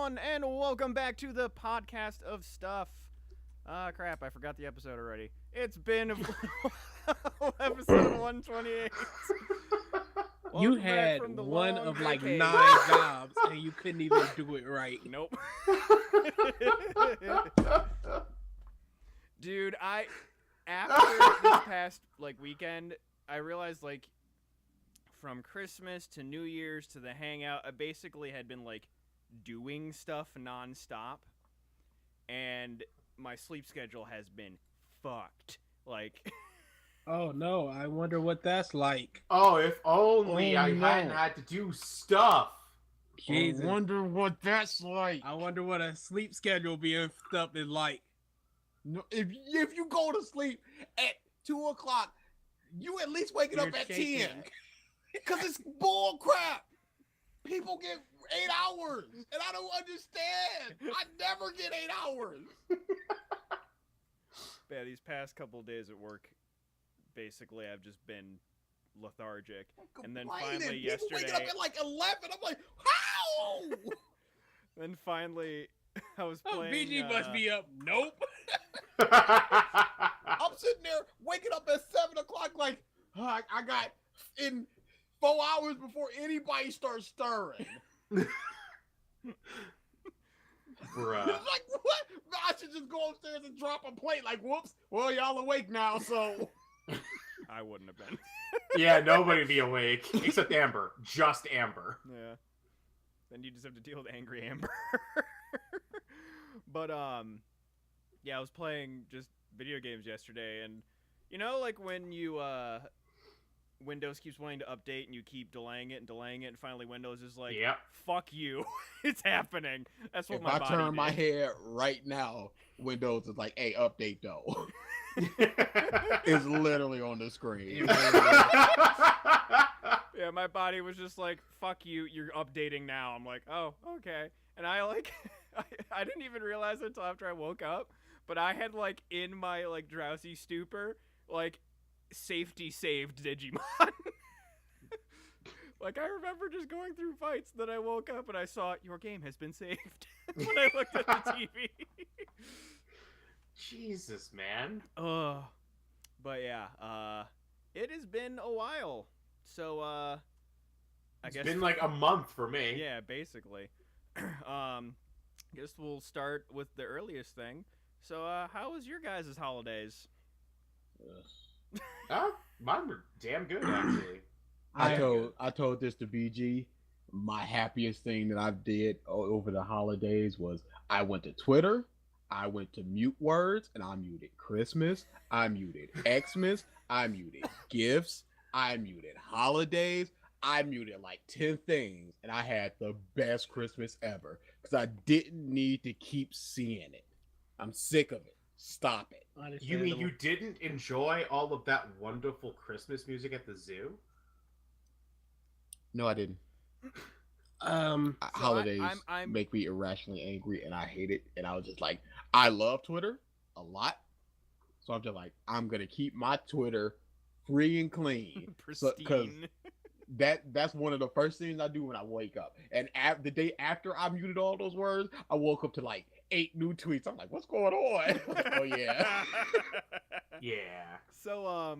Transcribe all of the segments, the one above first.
everyone, and welcome back to the podcast of stuff. Crap, I forgot the episode already. It's been episode 128. You had one of like 9 jobs and you couldn't even do it right. Nope. Dude, after this past weekend, I realized from Christmas to New Year's to the hangout, I basically had been doing stuff nonstop, and my sleep schedule has been fucked. Oh no, I wonder what that's like. Oh, if only I hadn't had to do stuff. Jesus. I wonder what that's like. I wonder what a sleep schedule being up is like. No, if you go to sleep at 2 o'clock, you at least waking up at 10. Because it's bull crap. People get 8 hours, and I don't understand. I never get 8 hours. Yeah, these past couple of days at work, basically, I've just been lethargic. And then finally People yesterday, waking up at 11. I'm like, how? then finally, I was playing. BG must be up. Nope. I'm sitting there waking up at 7 o'clock like, I got in 4 hours before anybody starts stirring. Bruh. It's like, what? I should just go upstairs and drop a plate like, whoops, well, y'all awake now, so. I wouldn't have been. Yeah, nobody would be awake. Except Amber. Just Amber. Yeah. Then you just have to deal with angry Amber. But, yeah, I was playing just video games yesterday, and, when you, Windows keeps wanting to update and you keep delaying it, and finally Windows is like, Yep. fuck you. It's happening. That's what If my I body turn did. my head right now, Windows is like, hey, update though. It's literally on the screen. Yeah, my body was just like, fuck you, you're updating now. I'm like, oh, okay. And I I didn't even realize it until after I woke up, but I had in my drowsy stupor, safety saved Digimon. I remember just going through fights, then I woke up and I saw your game has been saved when I looked at the TV. Jesus, man. But yeah, it has been a while. So I It's guess been like a month for me. yeah, basically. Guess we'll start with the earliest thing. So how was your guys' holidays? Mine were damn good, actually. I told this to BG. My happiest thing that I did over the holidays was I went to Twitter, I went to mute words, and I muted Christmas, I muted Xmas, I muted gifts, I muted holidays, I muted like 10 things, and I had the best Christmas ever because I didn't need to keep seeing it. I'm sick of it. Stop it. You mean you didn't enjoy all of that wonderful Christmas music at the zoo? No, I didn't. Holidays make me irrationally angry, and I hate it. And I was just like, I love Twitter a lot, so I'm just like, I'm gonna keep my Twitter free and clean, because that's one of the first things I do when I wake up. And the day after I muted all those words, I woke up to like 8 new tweets. I'm like, what's going on? Oh yeah, Yeah. So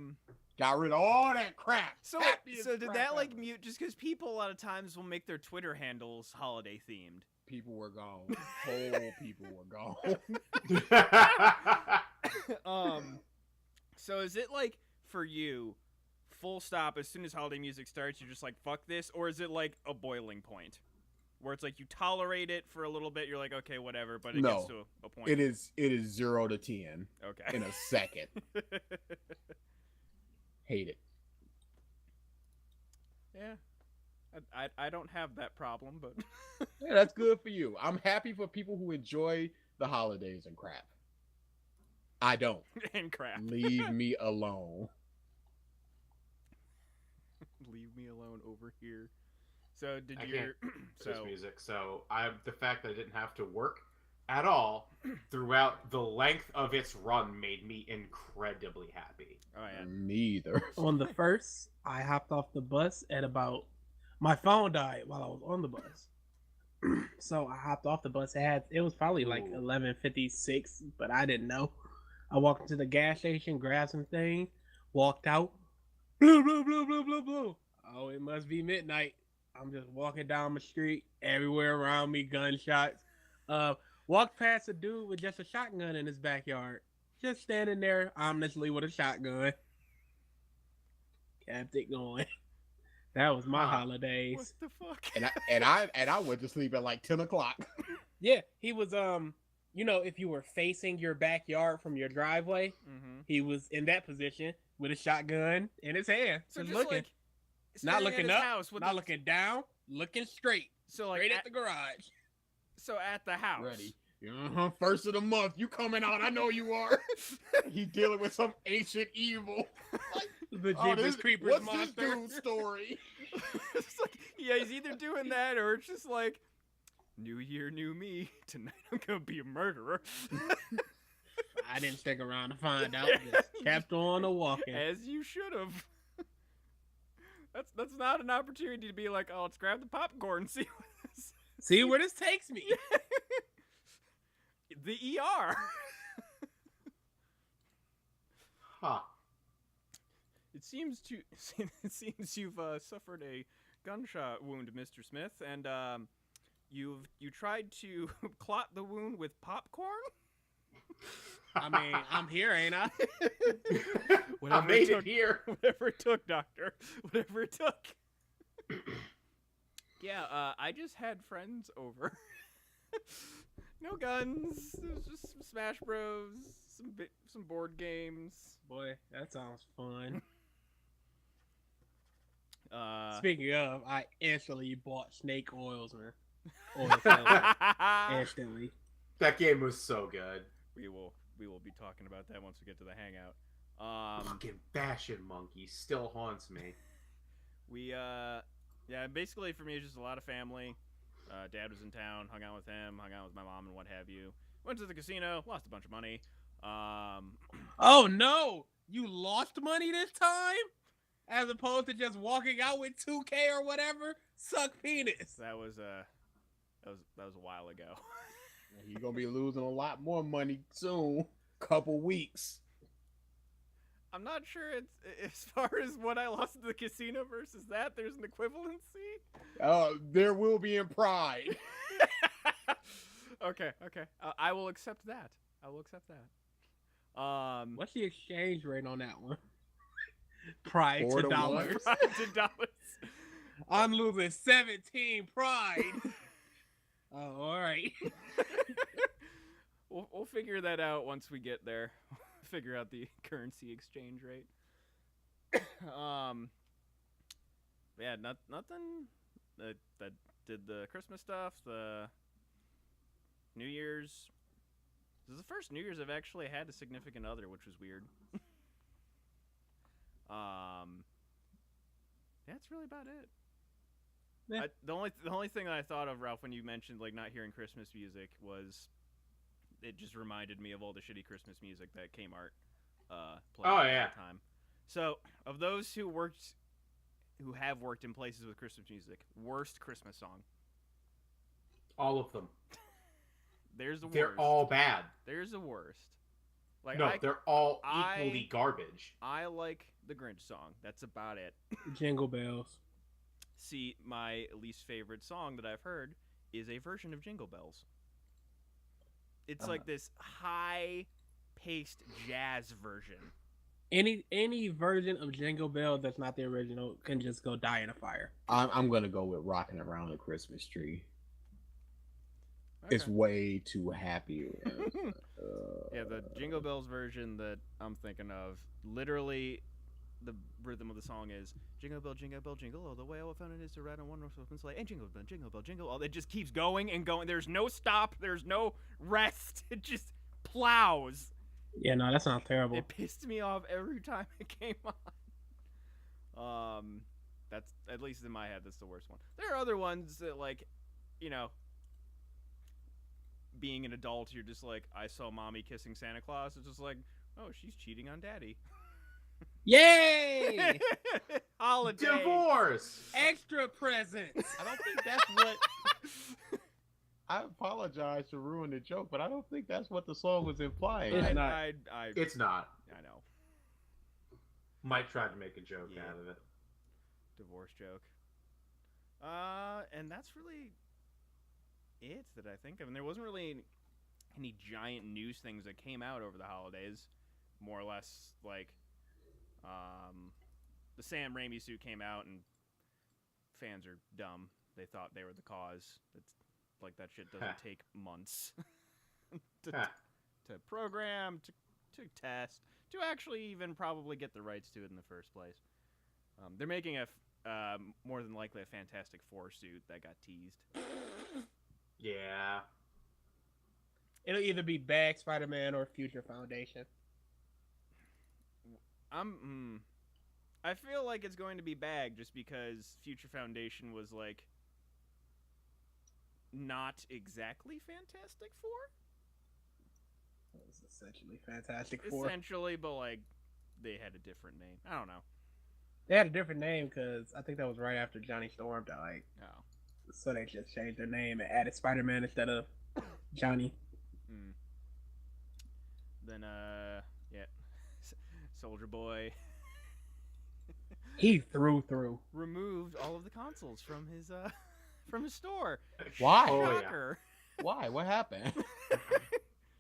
got rid of all that crap. So did that mute just because people a lot of times will make their Twitter handles holiday themed? People were gone. Whole people were gone. So is it for you, full stop, as soon as holiday music starts, you're just like, fuck this? Or is it a boiling point? Where it's you tolerate it for a little bit, you're like, okay, whatever, but it gets to a point. It is 0 to 10. Okay. In a second. Hate it. Yeah. I don't have that problem, but yeah, that's good for you. I'm happy for people who enjoy the holidays and crap. I don't. And crap. Leave me alone. Leave me alone over here. So did I you? can't Christmas music. So the fact that I didn't have to work at all throughout the length of its run made me incredibly happy. Oh yeah. Me either. On the first, I hopped off the bus at about. My phone died while I was on the bus. So I hopped off the bus. It was probably like Ooh. 11:56, but I didn't know. I walked into the gas station, grabbed some things, walked out. Blue, blue, blue, blue, blue, blue. Oh, it must be midnight. I'm just walking down the street. Everywhere around me, gunshots. Walked past a dude with just a shotgun in his backyard. Just standing there ominously with a shotgun. Kept it going. That was my Huh. holidays. What the fuck? And I went to sleep at like 10 o'clock. Yeah, he was if you were facing your backyard from your driveway, Mm-hmm. he was in that position with a shotgun in his hand, So just just looking, like not staring at looking his up, house with not the- looking down, looking straight, So like straight at, at the garage. so at the house. Ready. First of the month, you coming out. I know you are. He dealing with some ancient evil. The Oh, Jeepers Creepers what's monster. this dude's story? It's like, yeah, he's either doing that or it's just like, new year, new me. Tonight I'm gonna be a murderer. I didn't stick around to find out. Just kept on a walking. As you should have. That's not an opportunity to be like, oh, let's grab the popcorn and see what this. See where this takes me. The ER. Huh. It seems you've suffered a gunshot wound, Mr. Smith, and you tried to clot the wound with popcorn. I mean, I'm here, ain't I? I Whatever made took. it here. Whatever it took, doctor. Whatever it took. Yeah, I just had friends over. No guns. It was just some Smash Bros. Some board games. Boy, that sounds fun. Uh, Speaking of, I instantly bought Snake Oils, man. Oil salad. Instantly. That game was so good. we will be talking about that once we get to the hangout. Fucking bashing monkey still haunts me. Yeah, basically for me it's just a lot of family. Dad was in town, hung out with him, hung out with my mom and what have you. Went to the casino, lost a bunch of money. Oh no! You lost money this time? As opposed to just walking out with 2K or whatever? Suck penis. That was a while ago. You're gonna be losing a lot more money soon. Couple weeks. I'm not sure it's as far as what I lost at the casino versus that. There's an equivalency. There will be in Pride. Okay. I will accept that. What's the exchange rate on that one? Pride 4 to to 1. dollars. $100. I'm losing 17 pride. Oh, all right. We'll figure that out once we get there. Figure out the currency exchange rate. Yeah, nothing. That did the Christmas stuff, the New Year's. This is the first New Year's I've actually had a significant other, which was weird. That's really about it. Yeah. The only thing that I thought of, Ralph, when you mentioned like not hearing Christmas music was, it just reminded me of all the shitty Christmas music that Kmart played all the time. So, of those who have worked in places with Christmas music, worst Christmas song. All of them. There's the worst. They're all bad. There's the worst. Like No, they're all equally garbage. I like the Grinch song. That's about it. Jingle bells. See, my least favorite song that I've heard is a version of Jingle Bells. It's like this high-paced jazz version. Any version of Jingle Bell that's not the original can just go die in a fire. I'm gonna go with Rocking Around the Christmas Tree. Okay. It's way too happy. Yeah, the Jingle Bells version that I'm thinking of, literally, the rhythm of the song is Jingle Bell, Jingle all the way. All I found it is to ride on one horse open sleigh. And Jingle Bell, Jingle all. It just keeps going and going. There's no stop. There's no rest. It just plows. Yeah, no, that sounds terrible. It pissed me off every time it came on. That's, at least in my head, that's the worst one. There are other ones that, like, you know, being an adult, you're just like, I saw mommy kissing Santa Claus. It's just like, oh, she's cheating on daddy. Yay! Holiday. Divorce! Extra presents. I don't think that's what. I apologize to ruin the joke, but I don't think that's what the song was implying. It's not. It's not. I know. Mike tried to make a joke Yeah. out of it. Divorce joke. And that's really it that I think of. And there wasn't really any giant news things that came out over the holidays. More or less, like, the Sam Raimi suit came out, and fans are dumb. They thought they were the cause. It's like that shit doesn't take months to program, to test, to actually even probably get the rights to it in the first place. They're making a more than likely a Fantastic Four suit that got teased. Yeah. It'll either be Bag Spider-Man or Future Foundation. I feel like it's going to be Bag just because Future Foundation was like not exactly Fantastic Four. It was essentially Fantastic Four. Essentially, but like they had a different name. I don't know. They had a different name because I think that was right after Johnny Storm died. Oh. So they just changed their name and added Spider-Man instead of Johnny. Then yeah, Soldier Boy He threw. removed all of the consoles from his store. Why? Oh, yeah. Shocker. Why? What happened?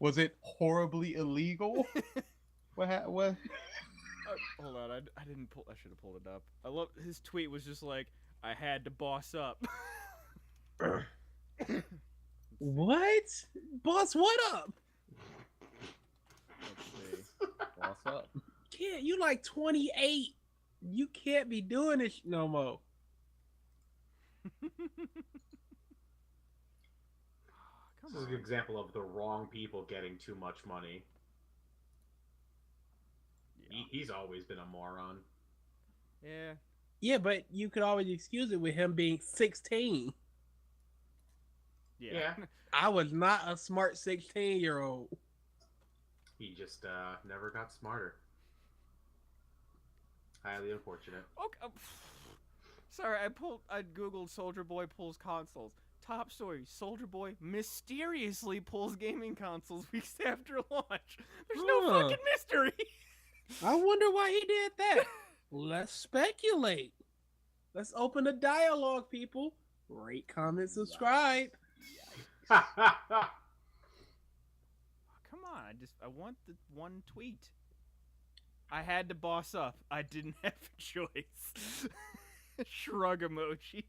Was it horribly illegal? What? Hold on, I didn't pull. I should have pulled it up. I love his tweet was just like, I had to boss up. What? Boss, what up? Let's see. What's up? Kid, you like 28. You can't be doing this no more. Come This is an example of the wrong people getting too much money. Yeah. He's always been a moron. Yeah. Yeah, but you could always excuse it with him being 16. Yeah. I was not a smart 16-year-old. He just never got smarter. Highly unfortunate. Okay. Sorry, I googled Soldier Boy pulls consoles. Top story: Soldier Boy mysteriously pulls gaming consoles weeks after launch. There's no Huh. fucking mystery. I wonder why he did that. Let's speculate. Let's open a dialogue, people. Rate, comment, subscribe. Come on, I want the one tweet. I had to boss up. I didn't have a choice. Shrug emoji.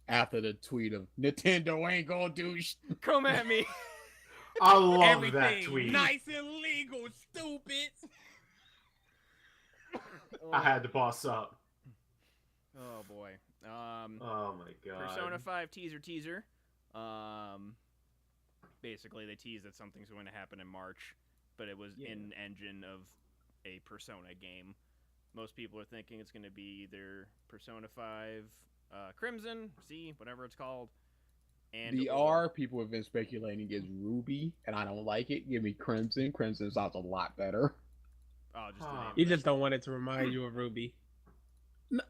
After the tweet of Nintendo ain't gonna do Come at me. I love Everything that tweet. nice and legal, stupid. I had to boss up. Oh boy. Oh my god. Persona 5 teaser. Basically they teased that something's going to happen in March, but it was in engine of a Persona game. Most people are thinking it's going to be either Persona 5 Crimson, C, whatever it's called. And The R people have been speculating is Ruby, and I don't like it. Give me Crimson. Crimson sounds a lot better. Oh, just the name. You just don't want it to remind you of Ruby. No,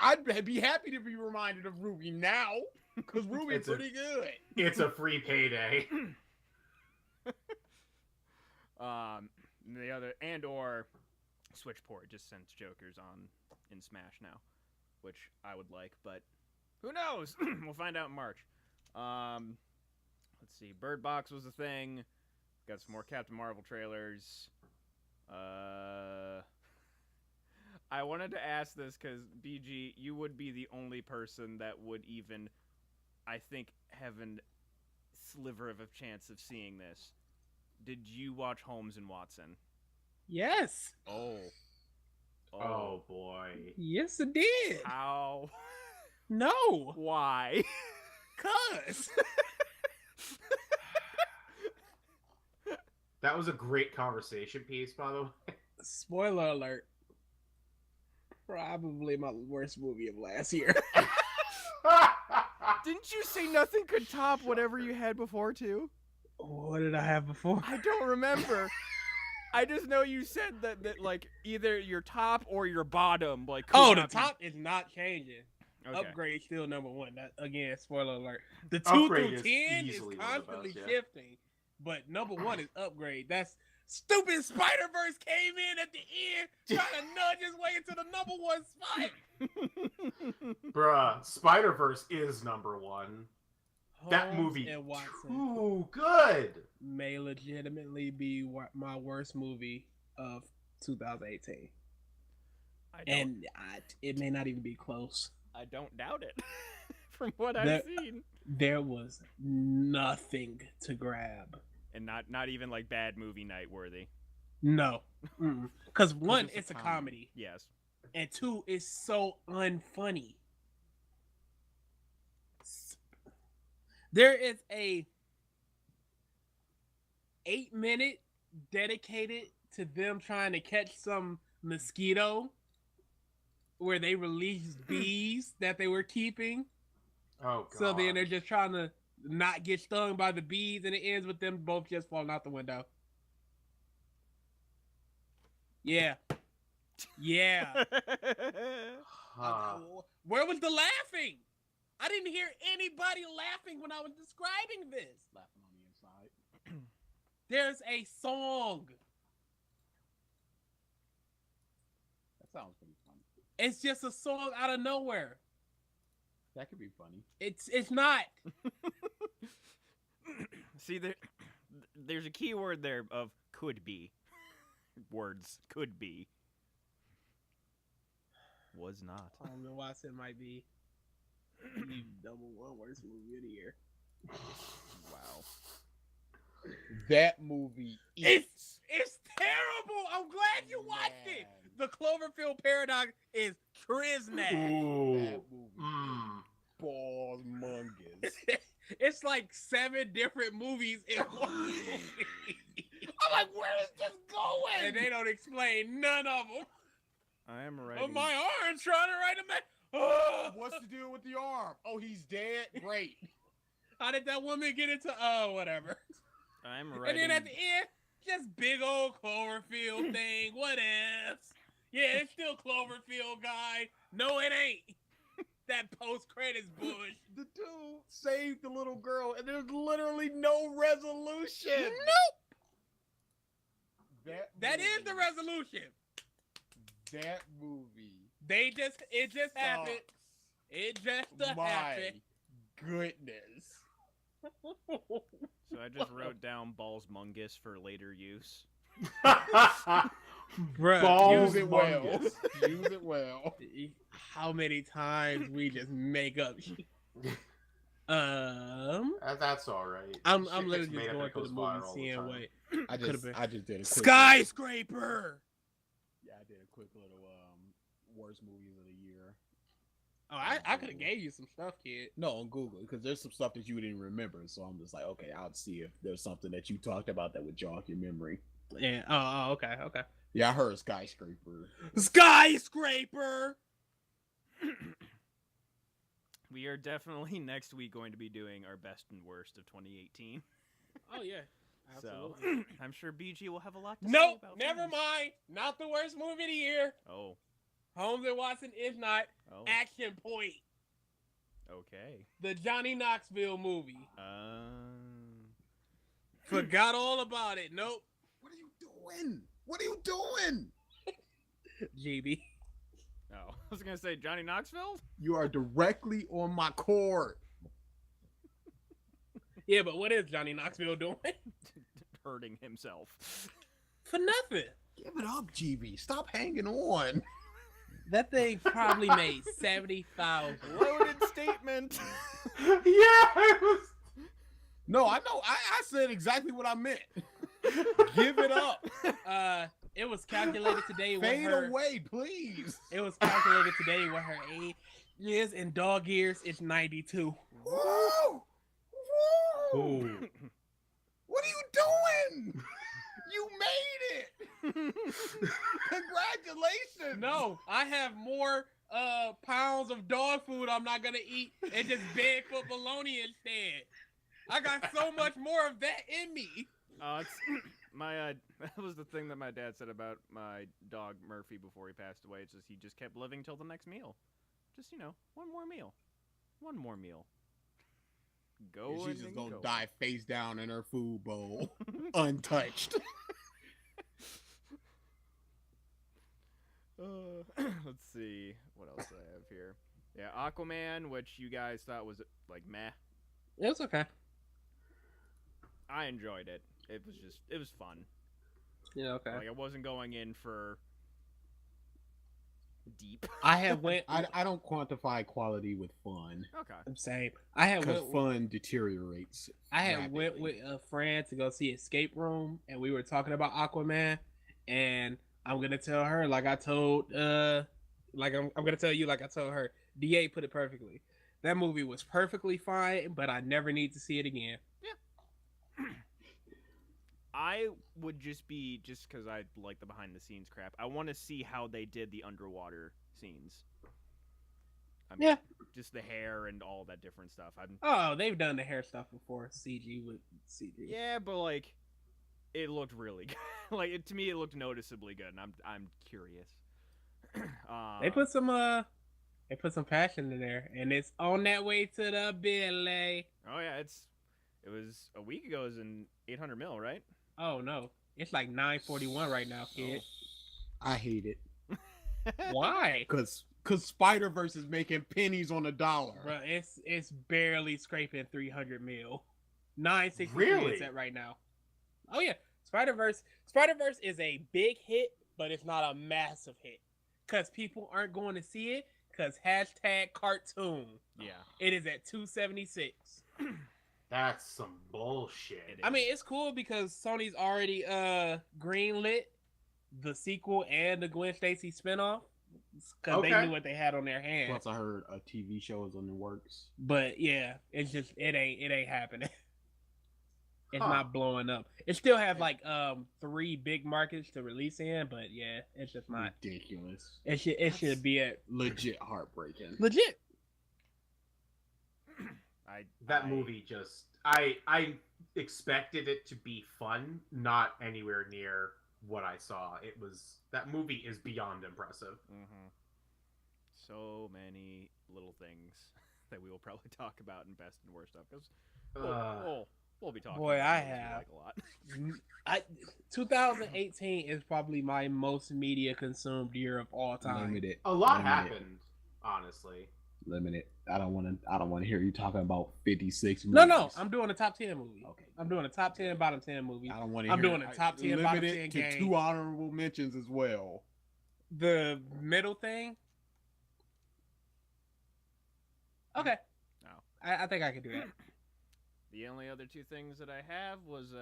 I'd be happy to be reminded of Ruby now, because Ruby's It's a- pretty good. It's a free payday. The other or Switchport just since Joker's on in Smash now, which I would like, but who knows? We'll find out in March. Let's see. Bird Box was a thing. Got some more Captain Marvel trailers. I wanted to ask this because BG, you would be the only person that would even, I think, have a sliver of a chance of seeing this. Did you watch Holmes and Watson? Yes. Oh boy. Yes, it did. How? No. Why? Cuz. That was a great conversation piece, by the way. Spoiler alert. Probably my worst movie of last year. Didn't you say nothing could top whatever you had before, too? What did I have before? I don't remember. I just know you said that like, either your top or your bottom. Like, could Oh, the not be- top is not changing. Okay. Upgrade still number one. That, again, spoiler alert. The 2 Upgrade through is 10 is easily one of the constantly best, yeah. shifting, but number one is Upgrade. That's stupid. Spider-Verse came in at the end trying to nudge his way into the number one spot. Bruh, Spider-Verse is number one. That Holmes movie and Watson too good. may legitimately be my worst movie of 2018, and it may not even be close. I don't doubt it. From what I've seen, There was nothing to grab. and not even like bad movie night worthy. No, because one, it's a it's a comedy. comedy, Yes. and two, it's so unfunny. There is a 8-minute dedicated to them trying to catch some mosquito, where they released bees that they were keeping. Oh god. So then they're just trying to not get stung by the bees, and it ends with them both just falling out the window. Yeah. Yeah. Where was the laughing? I didn't hear anybody laughing when I was describing this. Laughing on the inside. There's a song. That sounds pretty funny. It's just a song out of nowhere. That could be funny. It's not. See, there's a key word there of could be. Words could be. Was not. Watson might be the number one worst movie of the year. Wow. That movie It's terrible. I'm glad you watched it. The Cloverfield Paradox is Trisnat. Ooh. That movie. Balls mungus. It's like 7 different movies in one movie. I'm like, where is this going? And they don't explain none of them. I am ready. Oh, my arm's trying to write a man. Oh, What's the deal with the arm? Oh, he's dead? Great. how did that woman get into? Oh, whatever. I'm And ready. then at the end, just big old Cloverfield thing. What else? Yeah, it's still Cloverfield, guy. No, it ain't. That post-credits bush. The dude saved the little girl, and there's literally no resolution. Nope. That is the movie- resolution. That movie. It just happened. It just My happened. goodness. So I just wrote down balls mungus for later use. Bruh, Balls Use it well. mungus. Use it well. how many times we just make up shit. That's all right. I'm Shit literally gets made just up going and through goes the movie viral all the seeing time. what I Could've been. just did a quick skyscraper. Yeah, I did a quick little worst movies of the year. Oh, I could have gave you some stuff, kid. No, on Google, because there's some stuff that you didn't remember. So I'm just like, okay, I'll see if there's something that you talked about that would jog your memory. Yeah. Oh, okay. Yeah, I heard skyscraper. Skyscraper. We are definitely next week going to be doing our best and worst of 2018. Oh yeah. So I'm sure BG will have a lot to say Nope. about Never films. mind. Not the worst movie of the year. Oh. Holmes and Watson is not. Oh. Action Point. Okay. The Johnny Knoxville movie. Um. Forgot all about it. Nope. What are you doing? What are you doing? GB. Oh, I was gonna say Johnny Knoxville. You are directly on my cord. Yeah, but what is Johnny Knoxville doing? Hurting himself. For nothing. Give it up, GB. Stop hanging on. That thing probably made 70,000. Loaded statement. Yeah, it was. No, I know. I said exactly what I meant. Give it up. It was calculated today. Fade what her, away, please. It was calculated today what her age is. In dog years, it's 92. Woo! Woo! What are you doing? You made it. Congratulations. No, I have more pounds of dog food I'm not gonna eat and just beg for bologna instead. I got so much more of that in me. It's my that was the thing that my dad said about my dog Murphy before he passed away. It's just he just kept living till the next meal. Just one more meal. One more meal. Go. And she's and just then gonna go. die face down in her food bowl, untouched. Let's see what else I have here. Yeah, Aquaman, which you guys thought was like meh. It was okay. I enjoyed it. It was fun. Yeah, okay. Like I wasn't going in for deep. I had went. I don't quantify quality with fun Okay. I'm saying I had because went. fun deteriorates. I had went rapidly. with a friend to go see Escape Room, and we were talking about Aquaman, and I'm gonna tell her like I told like I'm gonna tell you like I told her. Da put it perfectly. That movie was perfectly fine, but I never need to see it again. I would just because I like the behind the scenes crap. I want to see how they did the underwater scenes. Yeah. Just the hair and all that different stuff. Oh, they've done the hair stuff before. CG with CG. Yeah, but like, it looked really good. Like to me, it looked noticeably good, and I'm curious. They put some passion in there, and it's on that way to the Billy. Oh yeah, it was a week ago. It was in 800 mil, right? Oh no, it's like 941 right now, kid. I hate it Why? because Spider Verse is making pennies on the dollar. Bro, it's barely scraping 300 mil. 963 Really? it's at right now. Oh yeah, Spider Verse is a big hit, but it's not a massive hit because people aren't going to see it because #cartoon. Yeah. It is at 276. That's some bullshit. It I mean, it's cool because Sony's already greenlit the sequel and the Gwen Stacy spinoff because they Okay. knew what they had on their hands. Plus, I heard a TV show is in the works. But yeah, it's just it ain't happening. It's Huh. not blowing up. It still has like 3 big markets to release in, but yeah, it's just not. Ridiculous. It should be at Legit heartbreaking. legit. That movie just I expected it to be fun, not anywhere near what I saw. That movie is beyond impressive. Mm-hmm. So many little things that we will probably talk about in best and worst stuff because we'll be talking. Boy, about I movies we have. like a lot. 2018 is probably my most media consumed year of all time. Limited. A lot Limited. happened, honestly. Limited. I don't want to hear you talking about 56 No, movies. I'm doing a top 10 movie. Okay. I'm doing a top 10, bottom 10 movie. I don't want to. I'm doing a top 10, bottom 10 limited to game. 2 honorable mentions as well. The middle thing. Okay. No. I think I can do that. The only other 2 things that I have was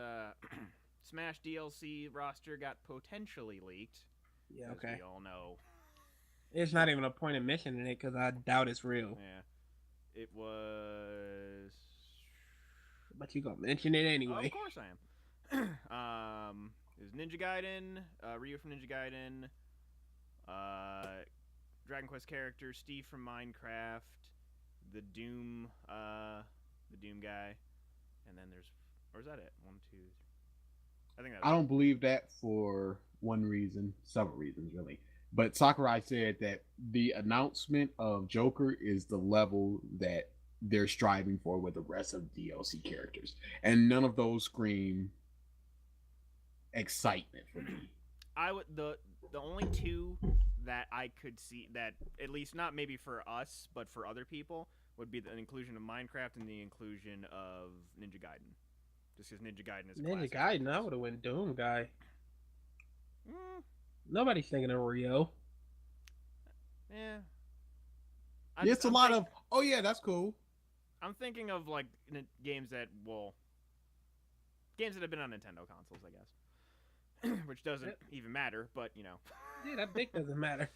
Smash DLC roster got potentially leaked. Yeah, as okay. We all know. It's not even a point of mentioning it because I doubt it's real. Yeah. It was. But you gonna mention it Oh, anyway. of course I am. It was Ninja Gaiden, Ryu from Ninja Gaiden, Dragon Quest character Steve from Minecraft, the Doom guy, and then or is that it? 1, 2, 3. I think that. I don't believe that for one reason, several reasons really. But Sakurai said that the announcement of Joker is the level that they're striving for with the rest of DLC characters, and none of those scream excitement for me. I would the only 2 that I could see that at least not maybe for us but for other people would be the inclusion of Minecraft and the inclusion of Ninja Gaiden. Just because Ninja Gaiden is a Ninja classic. Gaiden, I would have went Doom guy. Mm, Nobody's thinking of Rio. yeah. It's a lot of, oh yeah, that's cool. I'm thinking of like games that have been on Nintendo consoles, I guess, which doesn't even matter. But Yeah, that dick doesn't matter.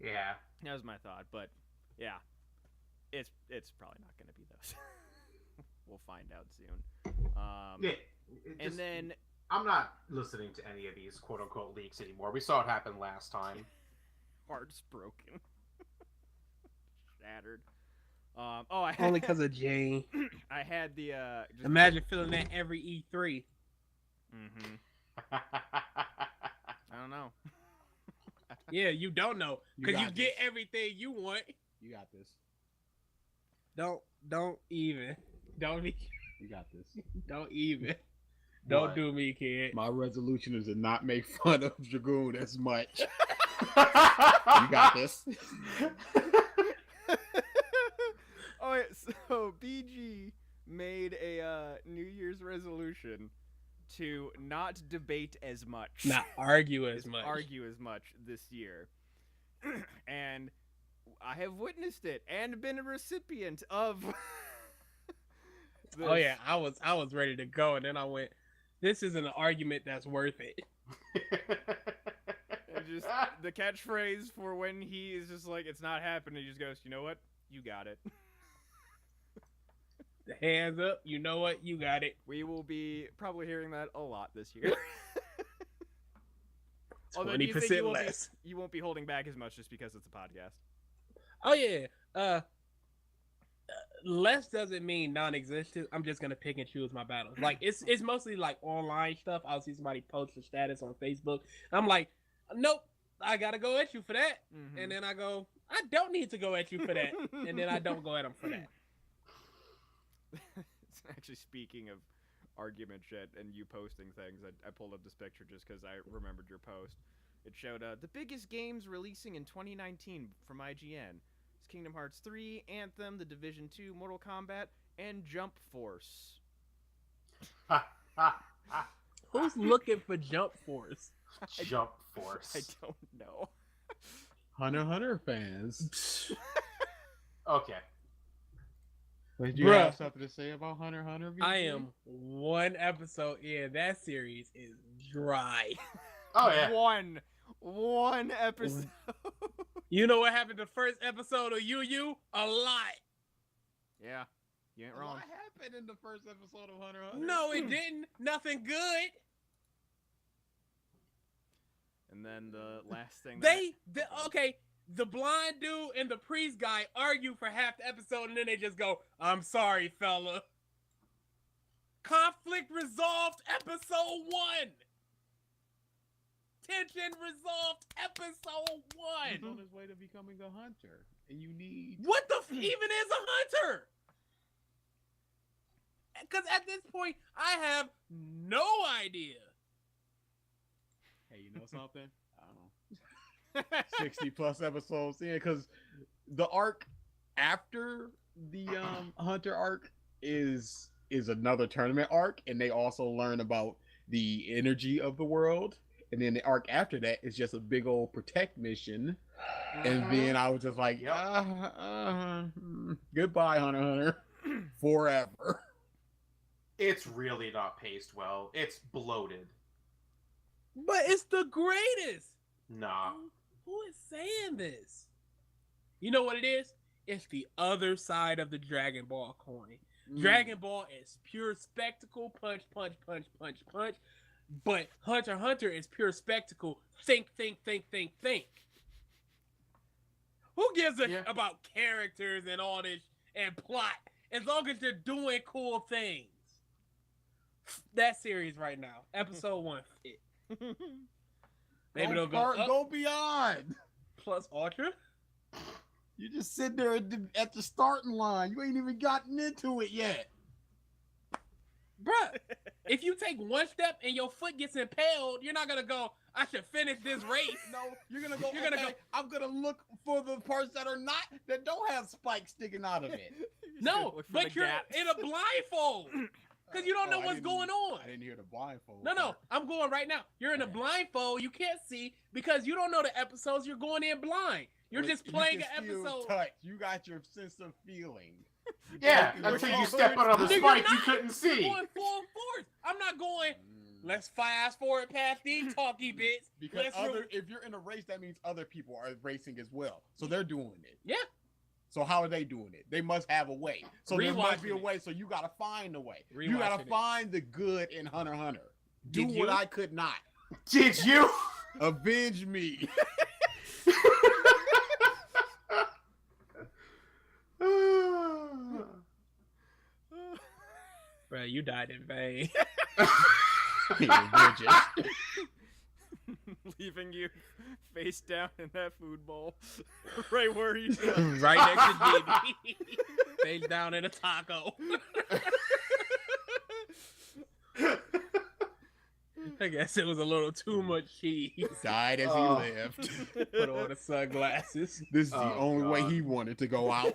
Yeah. that was my thought. But yeah, it's probably not going to be those. We'll find out soon. Yeah. And then I'm not listening to any of these quote unquote leaks anymore. We saw it happen last time. heart's broken, shattered. I had, Only because of Jane. I had the just, Imagine feeling that every E3. I don't know. Yeah, you don't know You because you got get this. everything you want. You got this. Don't even. Don't You got this. don't even. Don't What? do me, kid. My resolution is to not make fun of Dragoon as much. You got this. All right, so BG made a New Year's resolution to not debate as much, Not argue as much. argue as much this year, and I have witnessed it and been a recipient of. Oh this. yeah, I was ready to go, and then I went. This isn't an argument that's worth it. And just the catchphrase for when he is just like, it's not happening, he just goes, you know what? You got it. The hands up. You know what? You got it. We will be probably hearing that a lot this year. Although, do you think 20% less. You won't be holding back as much just because it's a podcast. Oh yeah. Less doesn't mean non-existent. I'm just gonna pick and choose my battles. Like it's mostly like online stuff. I'll see somebody post a status on Facebook. I'm like, nope, I gotta go at you for that. Mhm. And then I go, I don't need to go at you for that. And then I don't go at them for that. It's actually, speaking of argument shit and you posting things, I pulled up this picture just because I remembered your post. It showed the biggest games releasing in 2019 from IGN. It's Kingdom Hearts 3, Anthem, The Division 2, Mortal Kombat, and Jump Force. Who's looking for Jump Force? Jump Force. I don't know. Hunter x Hunter fans. Okay. Did you Bruh. have something to say about Hunter x Hunter? I am one episode in. That series is dry. Oh yeah. One episode. You know what happened the first episode of Yu? A lot. Yeah, you ain't wrong. What happened in the first episode of Hunter x Hunter? No, it didn't. Nothing good. And then the last thing Okay, the blind dude and the priest guy argue for half the episode, and then they just go, "I'm sorry, fella." Conflict resolved, episode 1. Tension resolved, episode 1. He's on his way to becoming a hunter, and you need. What the even is a hunter? Because at this point, I have no idea. Hey, you know something? I don't know. 60 plus episodes. Yeah, because the arc after the Hunter arc is another tournament arc, and they also learn about the energy of the world. And then the arc after that is just a big old protect mission. And then I was just like, Yep. goodbye, Hunter x Hunter. Forever. It's really not paced well. It's bloated. But it's the greatest. Nah. Who is saying this? You know what it is? It's the other side of the Dragon Ball coin. Dragon Ball is pure spectacle, punch, punch, punch, punch, punch. But Hunter x Hunter is pure spectacle. Think, think, think, think, think. Who gives a Yeah. about characters and all this and plot? As long as they're doing cool things. That series right now, episode 1. Maybe they'll go up Go beyond. plus Ultra. You just sit there at the starting line. You ain't even gotten into it yet. Bruh, if you take one step and your foot gets impaled, you're not gonna go, I should finish this race. No, you're gonna go. You're gonna go- I'm gonna look for the parts that don't have spikes sticking out of it. No, Look for but the you're gaps. in a blindfold. Because you don't know I what's didn't- going on. I didn't hear the blindfold. No, part. I'm going right now. You're in a blindfold. You can't see because you don't know the episodes. You're going in blind. You're But just you playing an can feel episode. touch. You got your sense of feeling. Yeah, You're until going you step out on the Nigga, spike you're you not. couldn't I'm see. going full force. I'm not going, let's fast forward past these talky bits. Because Let's if you're in a race, that means other people are racing as well. So they're doing it. Yeah. So how are they doing it? They must have a way. So there must be a Rewatching it. way. So you gotta find a way. You Rewatching gotta it. find the good in Hunter x Hunter. Do Did what you? I could not. Did you? Avenge me. Bro, you died in vain. Avenge it. Leaving you face down in that food bowl, right where he's Right next to JB. Face down in a taco. I guess it was a little too much cheese. Died as he Oh. lived. Put on the sunglasses. This is the Oh, only way God. he wanted to go out.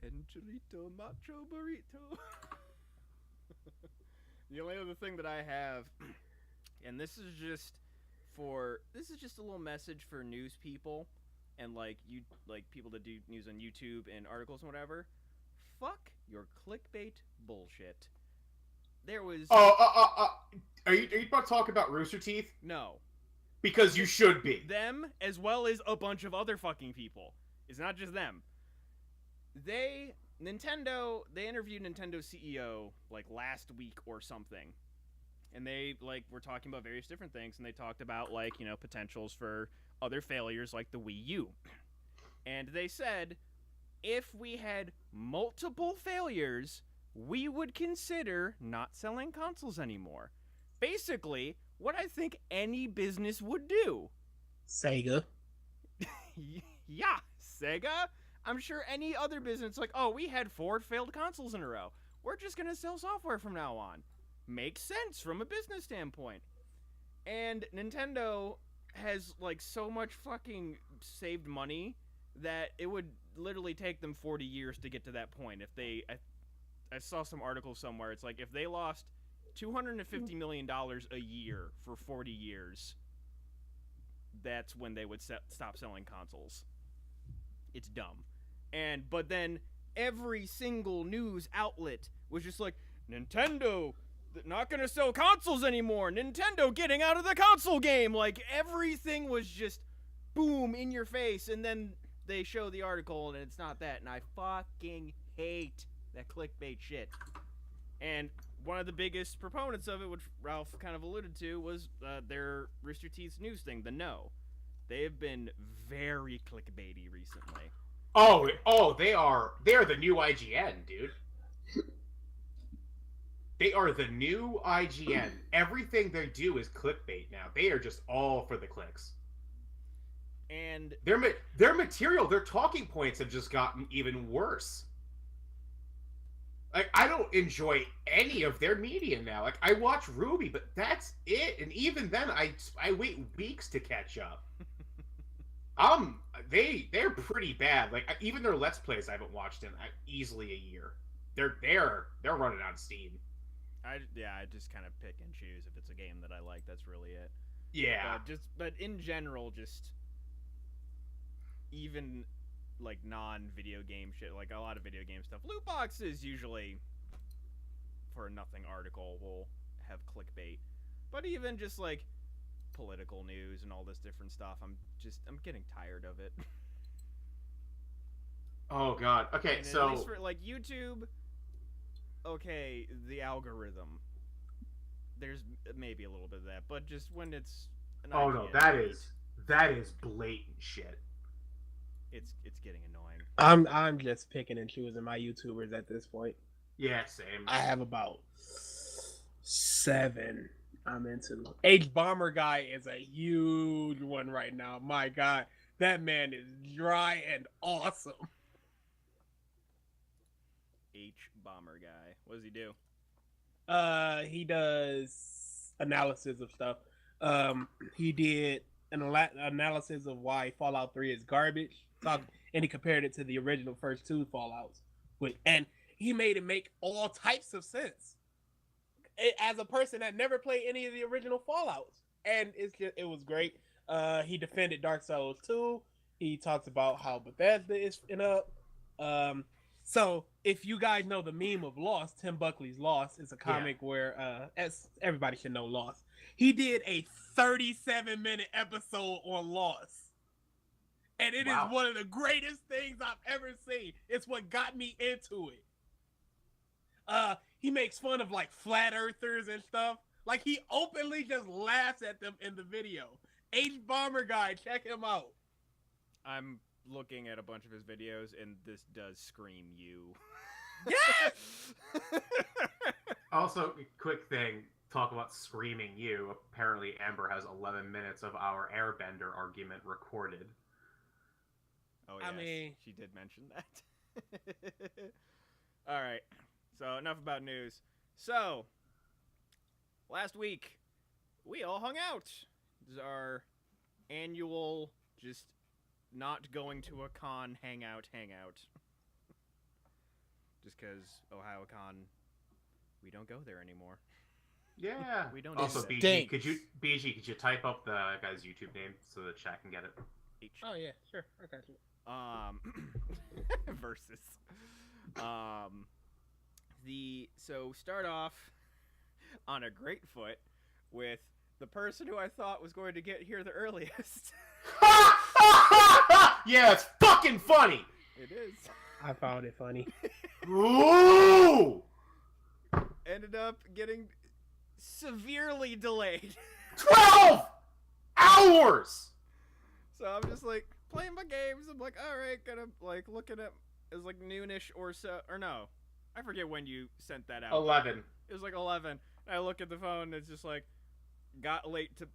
Enchilito macho burrito. The only other thing that I have, and this is just a little message for news people and like people that do news on YouTube and articles and whatever. Fuck your clickbait bullshit. There was Are you about to talk about Rooster Teeth? no Because you should be. them as well as a bunch of other fucking people. It's not just them. They interviewed Nintendo CEO like last week or something. And they like were talking about various different things, and they talked about like, you know, potentials for other failures like the Wii U. And they said if we had multiple failures, we would consider not selling consoles anymore. Basically, what I think any business would do. Sega. Yeah, Sega. I'm sure any other business, like, oh, we had 4 failed consoles in a row. We're just going to sell software from now on. Makes sense from a business standpoint. And Nintendo has, like, so much fucking saved money that it would literally take them 40 years to get to that point. If they, I saw some article somewhere, it's like, if they lost $250 million a year for 40 years, that's when they would stop selling consoles. It's dumb. But then every single news outlet was just like, Nintendo not gonna sell consoles anymore. Nintendo getting out of the console game. Like, everything was just boom in your face. And then they show the article and it's not that. And I fucking hate that clickbait shit. And one of the biggest proponents of it, which Ralph kind of alluded to, was their Rooster Teeth's news thing, the No. They have been very clickbaity recently. They are the new IGN, dude. They are the new IGN. Everything they do is clickbait now. They are just all for the clicks. And their material, their talking points have just gotten even worse. Like, I don't enjoy any of their media now. Like, I watch Ruby, but that's it. And even then, I wait weeks to catch up. They're pretty bad. Like, even their Let's Plays I haven't watched in easily a year. They're running on Steam. I just kind of pick and choose if it's a game that I like. That's really it. Yeah. But in general, just even like non-video game shit, like a lot of video game stuff. Loot boxes usually for a nothing article will have clickbait, but even just like political news and all this different stuff, I'm getting tired of it. Oh god. Okay, And so at least for like YouTube, okay, the algorithm. There's maybe a little bit of that, but just when it's an oh no, IGN that is blatant shit. it's getting annoying. I'm just picking and choosing my YouTubers at this point. Yeah, same. I have about 7 I'm into. H Bomber Guy is a huge one right now. My God, that man is dry and awesome. H Bomber Guy. What does he do? He does analysis of stuff. He did an analysis of why Fallout 3 is garbage. And he compared it to the original first 2 Fallouts. And he made it make all types of sense. As a person that never played any of the original Fallouts, and it was great. He defended Dark Souls 2. He talks about how Bethesda is up. So if you guys know the meme of Lost, Tim Buckley's Lost is a comic where, as everybody should know, Lost. He did a 37-minute episode on Lost. And it is one of the greatest things I've ever seen. It's what got me into it. He makes fun of like flat earthers and stuff. Like, he openly just laughs at them in the video. H Bomber Guy, check him out. I'm looking at a bunch of his videos, and this does scream you. Yes! Also, quick thing. talk about screaming you. Apparently, Amber has 11 minutes of our Airbender argument recorded. Oh, I yes, mean- she did mention that. All right, so enough about news. So, last week, we all hung out. This is our annual, just not going to a con hangout. Just because OhioCon, we don't go there anymore. Yeah. We don't Also, do that. BG, could you type up the guy's YouTube name so the chat can get it? H. Oh yeah, sure. I got you. Versus. So start off on a great foot with the person who I thought was going to get here the earliest. Yeah, it's fucking funny. It is. I found it funny. Ooh! Ended up getting severely delayed. 12 hours. So I'm just like playing my games. I'm like, all right, gonna like looking at it's like noonish or so, or no, I forget when you sent that out. 11. It was like 11. I look at the phone. And it's just like got late to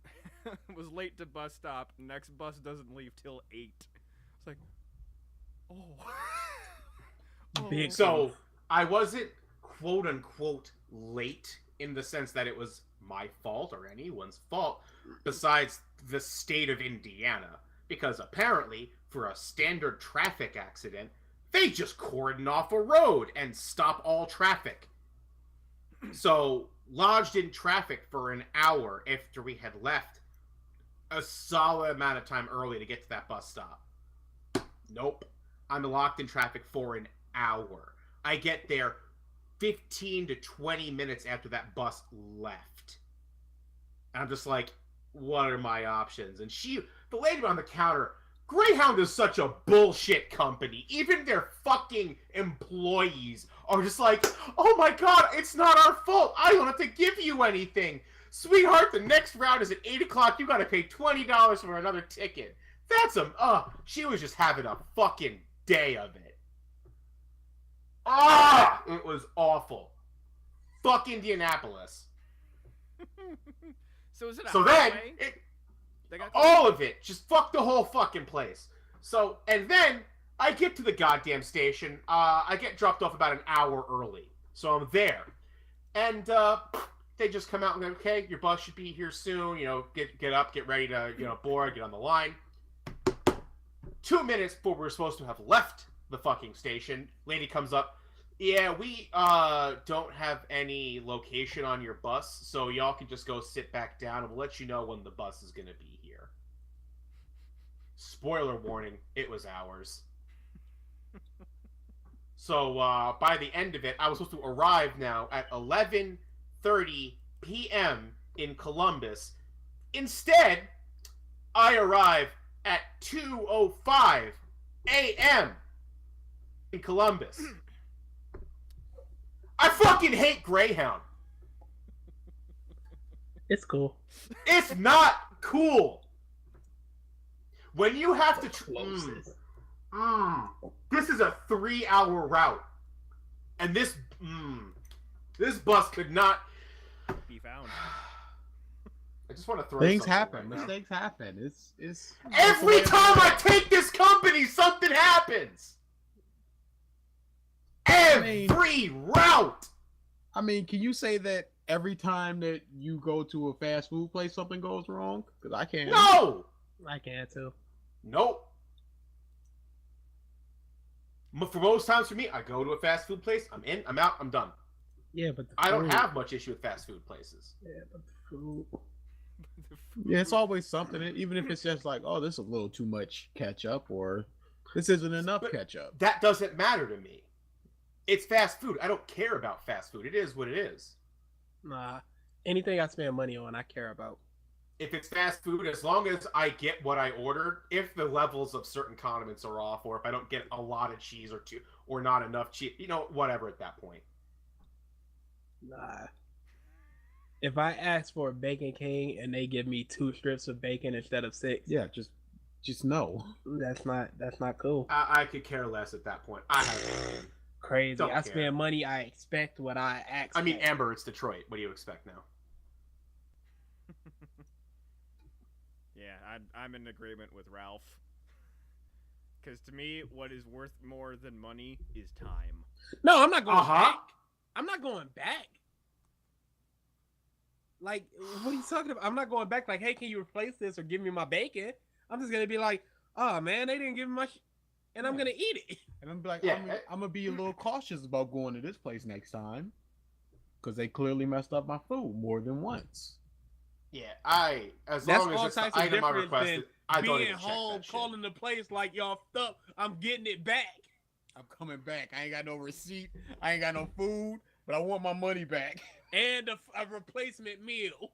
was late to bus stop. Next bus doesn't leave till 8. It's like, oh. Big So I wasn't quote unquote late in the sense that it was my fault or anyone's fault besides the state of Indiana, because apparently for a standard traffic accident they just cordon off a road and stop all traffic. So lodged in traffic for an hour after we had left a solid amount of time early to get to that bus stop. Nope. I'm locked in traffic for an hour. I get there 15 to 20 minutes after that bus left. And I'm just like, what are my options? And the lady on the counter, Greyhound is such a bullshit company. Even their fucking employees are just like, oh my god, it's not our fault. I don't have to give you anything. Sweetheart, the next route is at 8 o'clock. You gotta pay $20 for another ticket. She was just having a fucking day of it. It was awful. Fuck Indianapolis. So is it a So then, highway? They got all of it. Just fuck the whole fucking place. So, and then I get to the goddamn station. I get dropped off about an hour early. So I'm there. And they just come out and go, okay, your bus should be here soon. You know, get up, get ready to, board, get on the line. 2 minutes before we're supposed to have left the fucking station, lady comes up. Yeah, we don't have any location on your bus, so y'all can just go sit back down, and we'll let you know when the bus is going to be here. Spoiler warning, it was ours. So by the end of it, I was supposed to arrive now at 11:30 p.m. in Columbus. Instead, I arrive at 2:05 a.m. in Columbus. I fucking hate Greyhound. It's cool. It's not cool. When you have to... Closest. This is a 3-hour route. And this bus could not... be found. I just want to throw Things something happen. right now. Mistakes happen. It's Every time I take this company, something happens. Every route. I mean, can you say that every time that you go to a fast food place, something goes wrong? Because I can't. No. I can too. Nope. For most times for me, I go to a fast food place. I'm in. I'm out. I'm done. Yeah, but the I don't food- have much issue with fast food places. Yeah, but the food. Yeah, it's always something. Even if it's just like, oh, this is a little too much ketchup, or this isn't enough But- ketchup. That doesn't matter to me. It's fast food. I don't care about fast food. It is what it is. Nah, anything I spend money on, I care about. If it's fast food, as long as I get what I ordered, if the levels of certain condiments are off, or if I don't get a lot of cheese or not enough cheese, whatever at that point. Nah. If I ask for a Bacon King and they give me 2 strips of bacon instead of 6, Yeah, just no. that's not cool. I could care less at that point. I have. Crazy. Don't I care. spend money. I expect what I ask. I mean, for. Amber, it's Detroit. What do you expect now? I'm in agreement with Ralph. Because to me, what is worth more than money is time. No, I'm not going Uh-huh. back. I'm not going back. Like, what are you talking about? I'm not going back. Like, hey, can you replace this or give me my bacon? I'm just gonna be like, oh man, they didn't give me my, and I'm gonna eat it. And I'm like, Yeah. I'm gonna be a little cautious about going to this place next time, because they clearly messed up my food more than once. Yeah, as That's long as all it's the types of item I difference requested, I don't Being even check home, that shit. calling the place like y'all up, I'm getting it back. I'm coming back. I ain't got no receipt. I ain't got no food, but I want my money back. And a replacement meal.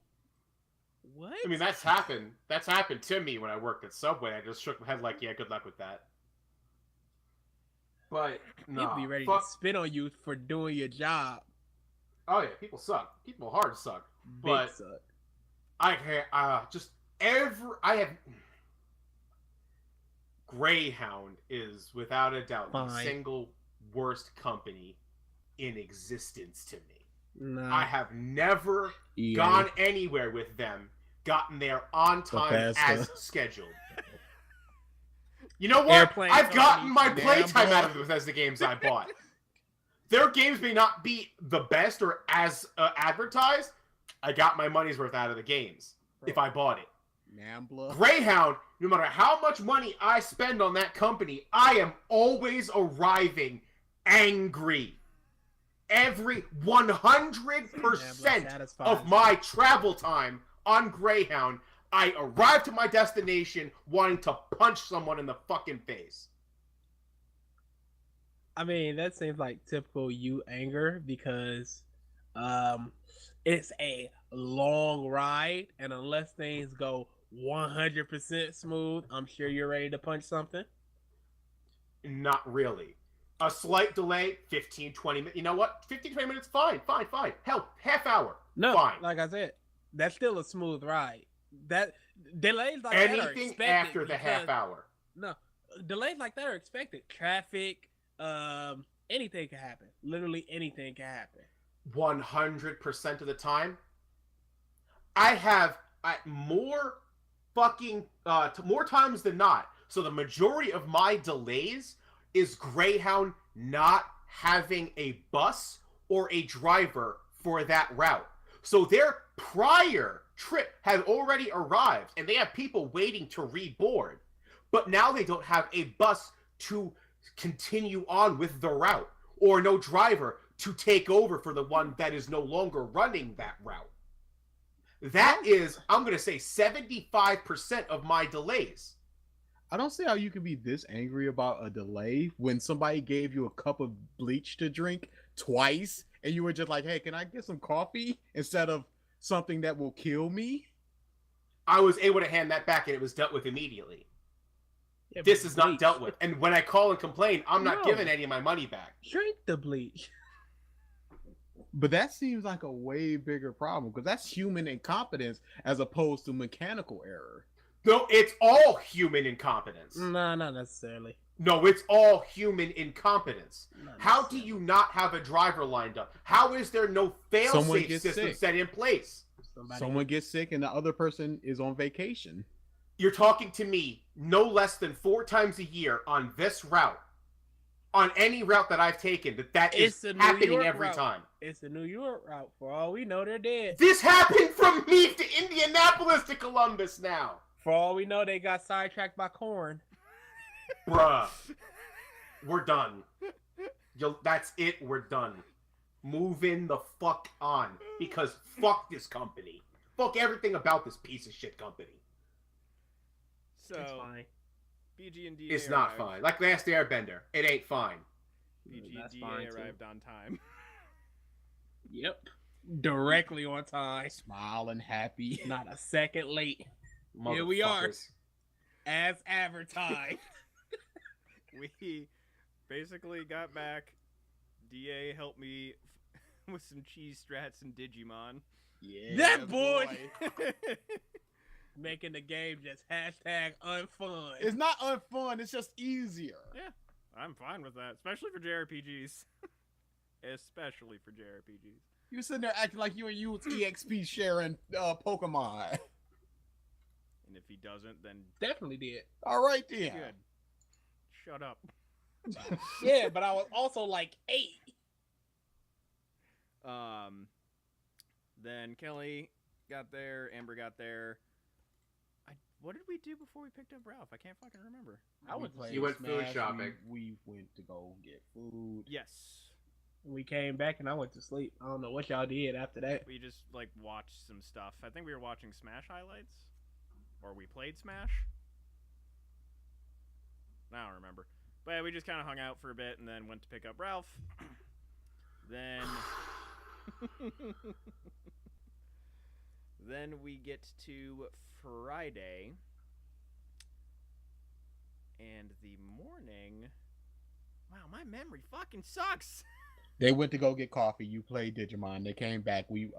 What? I mean, that's happened. That's happened to me when I worked at Subway. I just shook my head like, yeah, good luck with that. But no, He'd be ready fuck. to spit on you for doing your job. Oh yeah, people suck. People hard suck. Big But suck. I have Greyhound is without a doubt the Fine. single worst company in existence to me. Nah. I have never EA. gone anywhere with them, gotten there on time Bethesda. as scheduled. You know what? Airplane I've gotten my company. playtime Damn, out of the Bethesda games I bought. Their games may not be the best or as advertised. I got my money's worth out of the games if I bought it. Nambla. Greyhound, no matter how much money I spend on that company, I am always arriving angry. Every 100% of my travel time on Greyhound, I arrive to my destination wanting to punch someone in the fucking face. I mean, that seems like typical you anger because it's a long ride, and unless things go 100% smooth, I'm sure you're ready to punch something. Not really. A slight delay, 15, 20 minutes. You know what? 15, 20 minutes, fine. Hell, half hour. No, Fine. like I said, that's still a smooth ride. That delays like that are Anything expected after the half because- hour. No, delays like that are expected. Traffic, anything can happen. Literally anything can happen. 100% of the time, I have more fucking more times than not. So the majority of my delays is Greyhound not having a bus or a driver for that route. So their prior trip had already arrived and they have people waiting to reboard. But now they don't have a bus to continue on with the route or no driver to take over for the one that is no longer running that route. That is, I'm going to say 75% of my delays. I don't see how you can be this angry about a delay when somebody gave you a cup of bleach to drink twice and you were just like, hey, can I get some coffee instead of something that will kill me? I was able to hand that back and it was dealt with immediately. Yeah, This but is not bleach. dealt with. And when I call and complain, I'm not No. giving any of my money back. Drink the bleach. But that seems like a way bigger problem because that's human incompetence as opposed to mechanical error. No, it's all human incompetence. Nah, not necessarily. No, it's all human incompetence. Not How do necessarily. you not have a driver lined up? How is there no Someone fail-safe gets system sick. set in place? Someone gets sick and the other person is on vacation. You're talking to me no less than 4 times a year on this route. On any route that I've taken, that It's is the New happening York every route. time. It's the New York route. For all we know, they're dead. This happened from me to Indianapolis to Columbus now. For all we know, they got sidetracked by corn. Bruh. We're done. That's it. We're done. Moving the fuck on. Because fuck this company. Fuck everything about this piece of shit company. So It's fine. BG and DA It's not arrived. fine. Like Last Airbender. It ain't fine. BG and That's DA fine, too. arrived on time. Yep. Directly on time. Smiling, happy. Not a second late. Here we are. Motherfuckers. As advertised. We basically got back. DA helped me with some cheese strats and Digimon. Yeah, That boy! Making the game just hashtag unfun. It's not unfun, it's just easier. I'm fine with that, especially for JRPGs. Especially for JRPGs. You were sitting there acting like you and you was EXP sharing Pokemon. And if he doesn't, then Definitely did. All right, then. good. Shut up. Yeah, but I was also like 8. Then Kelly got there, Amber got there. What did we do before we picked up Ralph? I can't fucking remember. I was played You went food Smash, shopping. We went to go get food. Yes. We came back and I went to sleep. I don't know what y'all did after that. We just like watched some stuff. I think we were watching Smash highlights, or we played Smash. I don't remember, but yeah, we just kind of hung out for a bit and then went to pick up Ralph. Then, then we get to Friday, and the morning. Wow, my memory fucking sucks. They went to go get coffee. You played Digimon. They came back. We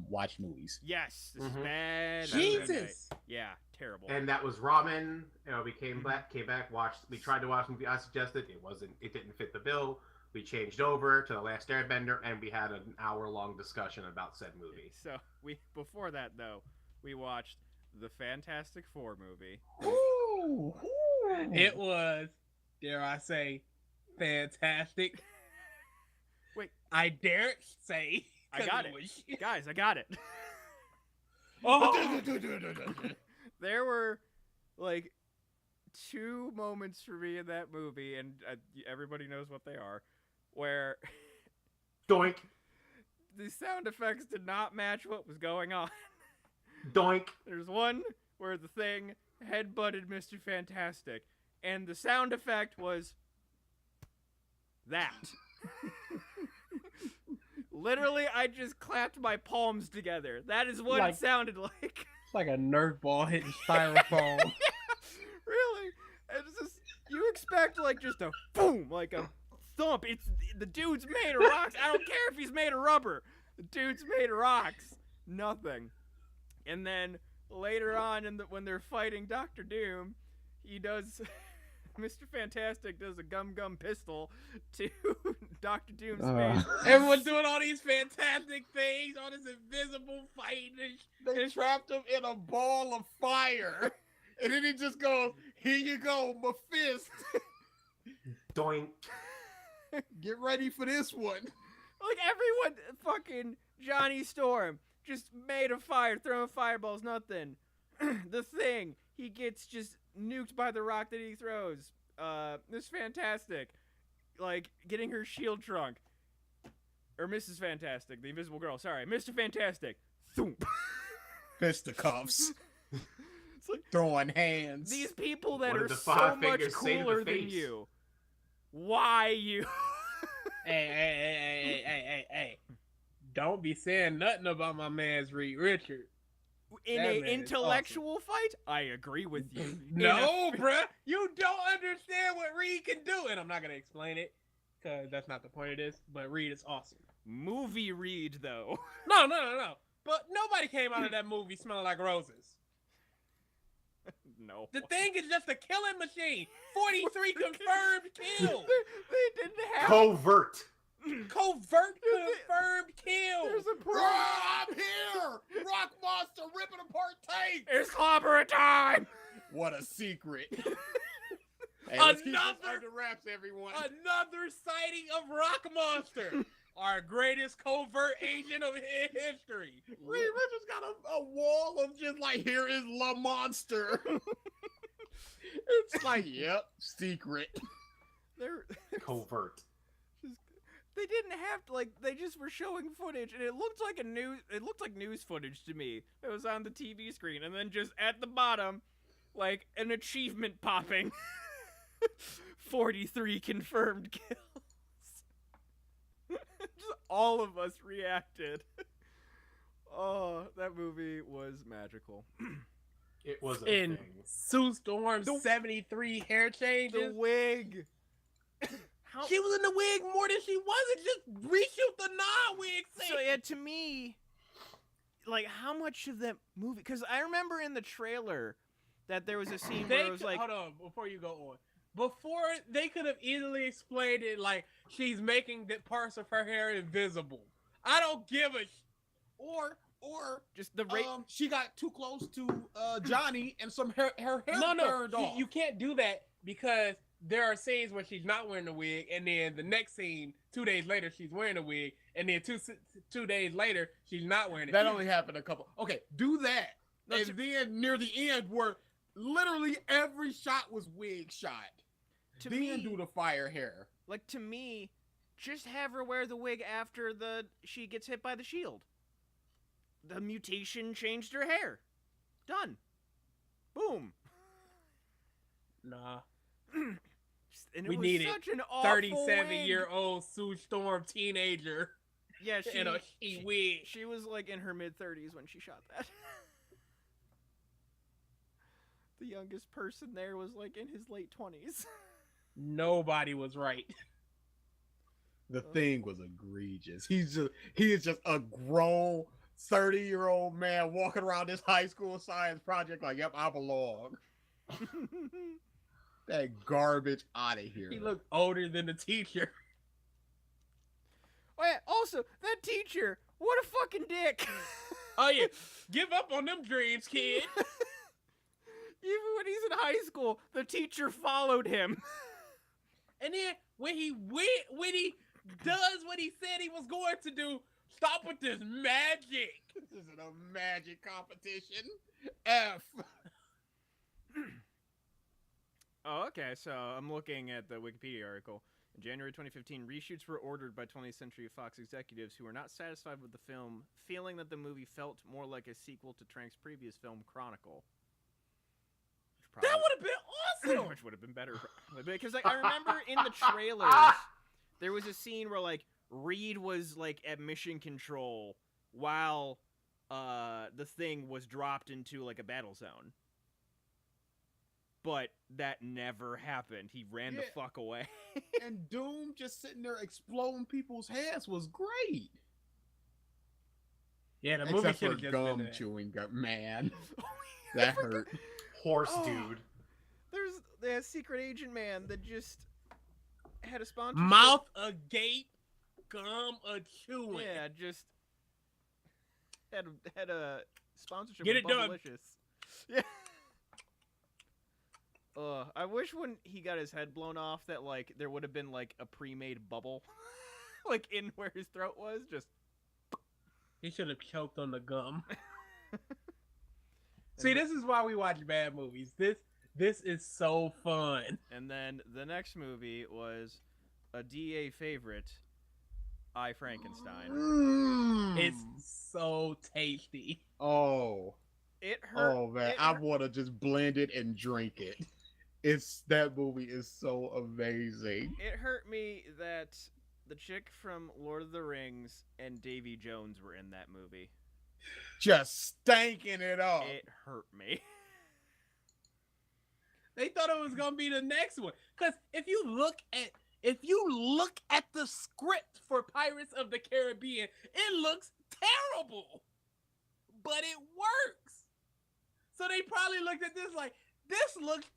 watched movies. Yes, this is Mhm. bad. Jesus. Yeah, terrible. And that was ramen. You know, we came back, watched. We tried to watch the movie I suggested. It didn't fit the bill. We changed over to The Last Airbender, and we had an hour-long discussion about said movie. So before that though, we watched the Fantastic Four movie. Ooh, It was, dare I say, fantastic. Wait. I dare say. I got it. Was... Guys, I got it. Oh! There were like 2 moments for me in that movie, and everybody knows what they are, where Doink, the sound effects did not match what was going on. doink. There's one where the Thing headbutted Mr. Fantastic, and the sound effect was that. Literally, I just clapped my palms together. That is what Like- it sounded like. It's like a Nerf ball hitting styrofoam. Really? It's just, you expect like just a boom, like a thump. It's the dude's made of rocks. I don't care if he's made of rubber. The dude's made of rocks. Nothing. And then later on, when they're fighting Doctor Doom, he does. Mr. Fantastic does a gum pistol to Doctor Doom's face. Everyone's doing all these fantastic things, all this invisible fighting. They trapped him in a ball of fire. And then he just goes, "Here you go, my fist. Doink. Get ready for this one." Like everyone, fucking Johnny Storm, just made of fire, throwing fireballs, nothing. The Thing, he gets just nuked by the rock that he throws. This Fantastic, like getting her shield shrunk. Or Mrs. Fantastic, the Invisible Girl. Sorry, Mr. Fantastic. Thump. Fisticuffs. It's like Throwing hands. these people that What are did the so five much fingers say to the cooler than face? you. Why you? Hey. Don't be saying nothing about my man's Reed Richards. In That a man is intellectual fight, I agree with you. No, bruh. You don't understand what Reed can do. And I'm not going to explain it because that's not the point of this. But Reed is awesome. Movie read though. No. But nobody came out of that movie smelling like roses. No. The Thing is just a killing machine. 43 confirmed kills. They didn't have. Covert. Covert confirmed kills. There's a pro. I'm here! Rock Monster ripping apart tanks! It's clobber time. What a secret. Hey, let's keep this Another- under wraps, everyone. Another sighting of Rock Monster. Our greatest covert agent of history. Reed Richards got a wall of just like, here is La Monster. It's like, yep, secret. They're Covert. they didn't have to, like, they just were showing footage and it looked like news footage to me. It was on the TV screen and then just at the bottom like an achievement popping. 43 confirmed kills. Just all of us reacted. Oh, that movie was magical. It was a In thing. Sue Storm's 73 hair The changes. wig. How She was in the wig more than she wasn't. Just reshoot the non-wig scene. So yeah, to me, like how much of that movie? Because I remember in the trailer that there was a scene where it was like, hold on, before you go on. Before they could have easily explained it like she's making the parts of her hair invisible. I don't give a or or Just the rate. she got too close to Johnny and some her hair No, burned off. you can't do that because there are scenes where she's not wearing a wig, and then the next scene, 2 days later, she's wearing a wig, and then two days later, she's not wearing it. That only happened a couple. Okay, do that, No, and then near the end, where literally every shot was wig shot. To Then me, do the fire hair. like to me, just have her wear the wig after she gets hit by the shield. The mutation changed her hair. Done. Boom. Nah. And it We was needed such an awful 37-year-old Sue Storm teenager wig. Yeah, in a wig. she was like in her mid-30s when she shot that. The youngest person there was like in his late 20s. Nobody was right. The thing was egregious. He is just a grown 30-year-old man walking around this high school science project like, yep, I belong. That garbage out of here. He looked older than the teacher. Oh yeah, also, that teacher, what a fucking dick. Oh yeah, give up on them dreams, kid. Even when he's in high school, the teacher followed him. And then when he does what he said he was going to do, stop with this magic. This isn't a magic competition. F. Oh, okay, so I'm looking at the Wikipedia article. In January 2015, reshoots were ordered by 20th Century Fox executives who were not satisfied with the film, feeling that the movie felt more like a sequel to Trank's previous film, Chronicle. That would have been awesome. Which would have been better. Because like, I remember in the trailers, there was a scene where like Reed was like at mission control while the thing was dropped into like a battle zone. But that never happened. He ran the fuck away. And Doom just sitting there exploding people's heads was great. Yeah, the movie Except should for have just gum been that. chewing gum. Man, Oh, that hurt. Horse Oh. dude. There's the secret agent man that just had a sponsorship. Mouth agape, gum a chewing. Yeah, just had a sponsorship. Get with it done. Bubblicious. Yeah. I wish when he got his head blown off that like there would have been like a pre-made bubble, like in where his throat was. Just He should have choked on the gum. See, this is why we watch bad movies. This is so fun. and then the next movie was a DA favorite, I Frankenstein. It's so tasty. Oh, It hurt. oh man, it I hurt- want to just blend it and drink it. That movie is so amazing. It hurt me that the chick from Lord of the Rings and Davy Jones were in that movie. Just stanking it up. It hurt me. They thought it was gonna be the next one. Cause if you look at the script for Pirates of the Caribbean, it looks terrible. But it works. So they probably looked at this like, this looks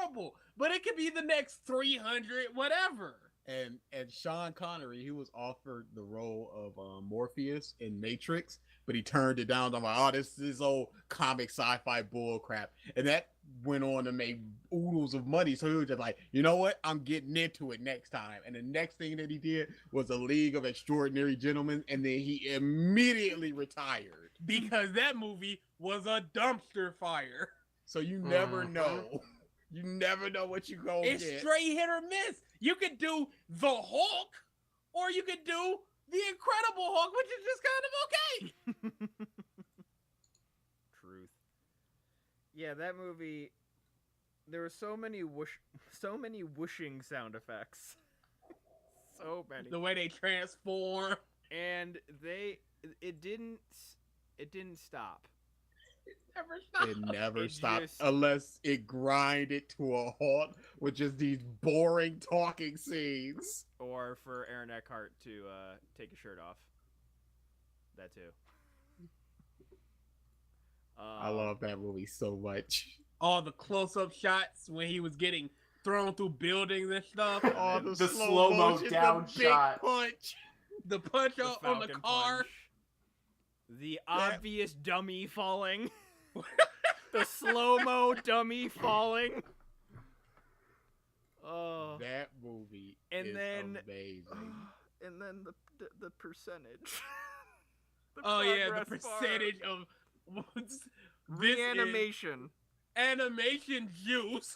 terrible, but it could be the next 300, whatever. And Sean Connery, he was offered the role of Morpheus in Matrix, but he turned it down. I'm like, oh, this is old comic sci-fi bull crap. And that went on to make oodles of money. So he was just like, you know what? I'm getting into it next time. And the next thing that he did was A League of Extraordinary Gentlemen, and then he immediately retired. Because that movie was a dumpster fire. So you never Mhm. know. You never know what you gonna It's get. straight hit or miss. You could do the Hulk, or you could do the Incredible Hulk, which is just kind of okay. Truth. Yeah, that movie. There were so many whooshing sound effects. So many. The way they transform. And it didn't stop. Never stop. It never It stopped just- unless it grinded to a halt with just these boring talking scenes. Or for Aaron Eckhart to take his shirt off. That too. I love that movie so much. All the close-up shots when he was getting thrown through buildings and stuff. All the, The slow slow-mo motion, down the big shot. punch. The punch the out on the Falcon car. Punch. The obvious dummy falling. The slow-mo dummy falling. Oh. That movie And is then- amazing. And then the percentage. Oh yeah, the progress bar. percentage of this is Reanimation. animation juice.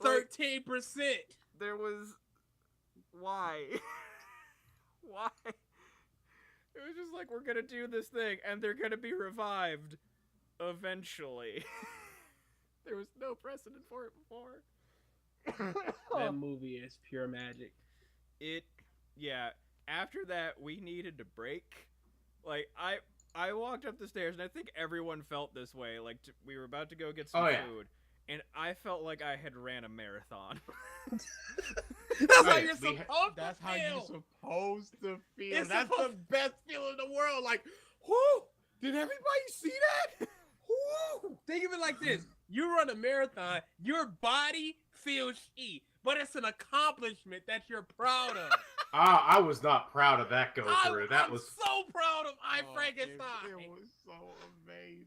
Like- 13%. There was. Why? Why? It was just like, we're gonna do this thing, and they're gonna be revived eventually. There was no precedent for it before. That movie is pure magic. Yeah, after that, we needed to break. Like, I walked up the stairs, and I think everyone felt this way. Like, we were about to go get some Oh, yeah. food, and I felt like I had ran a marathon. That's how Right, you're we supposed ha- to That's how feel. you're supposed to feel. It's That's the supposed- best feeling in the world. Like, whoo! Did everybody see that? Whoo! Think of it like this: you run a marathon, your body feels shitty, but it's an accomplishment that you're proud of. I was not proud of that go through. That I'm was so proud of I Oh, Frankenstein. It was so amazing.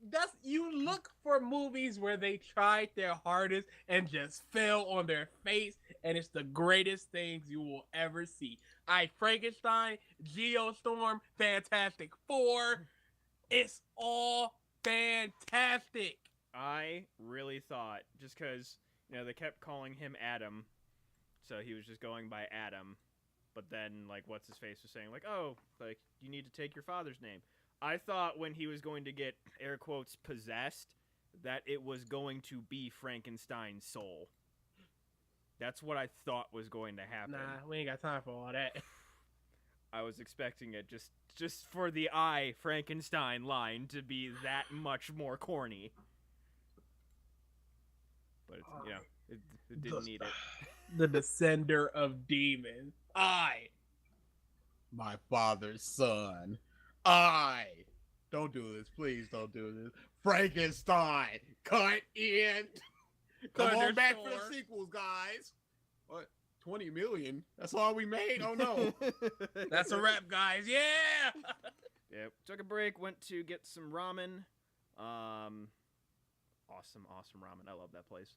That's you look for movies where they tried their hardest and just fell on their face, and it's the greatest things you will ever see. I Frankenstein, Geostorm, Fantastic Four. It's all fantastic. I really thought, just because, they kept calling him Adam, so he was just going by Adam, but then, like, what's-his-face was saying, like, oh, like, you need to take your father's name. I thought when he was going to get, air quotes, possessed, that it was going to be Frankenstein's soul. That's what I thought was going to happen. Nah, we ain't got time for all that. I was expecting it just for the I, Frankenstein line to be that much more corny. But, it didn't need it. The Descender of Demons. My father's son. Don't do this. Please don't do this. Frankenstein. Cut in. Come on back for the sequels, guys. What? 20 million? That's all we made? Oh, no. That's a wrap, guys. Yeah. Yeah, took a break, went to get some ramen. Awesome ramen. I love that place.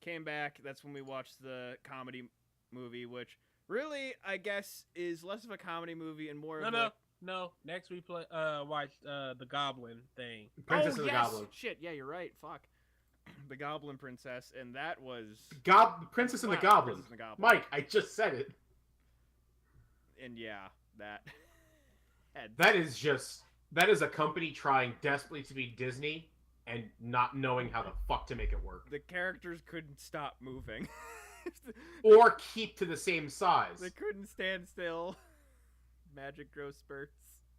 Came back. That's when we watched the comedy movie, which really, I guess, is less of a comedy movie and more of No. Next we watched the Goblin thing. Princess oh, of the yes! Goblin. Shit, yeah, you're right. Fuck. The Goblin Princess, and that was... Princess and the Wow, Goblin. Princess and the Goblin. Mike, I just said it. And yeah, that... That is a company trying desperately to be Disney and not knowing how the fuck to make it work. The characters couldn't stop moving. Or keep to the same size. They couldn't stand still. Magic growth spurts.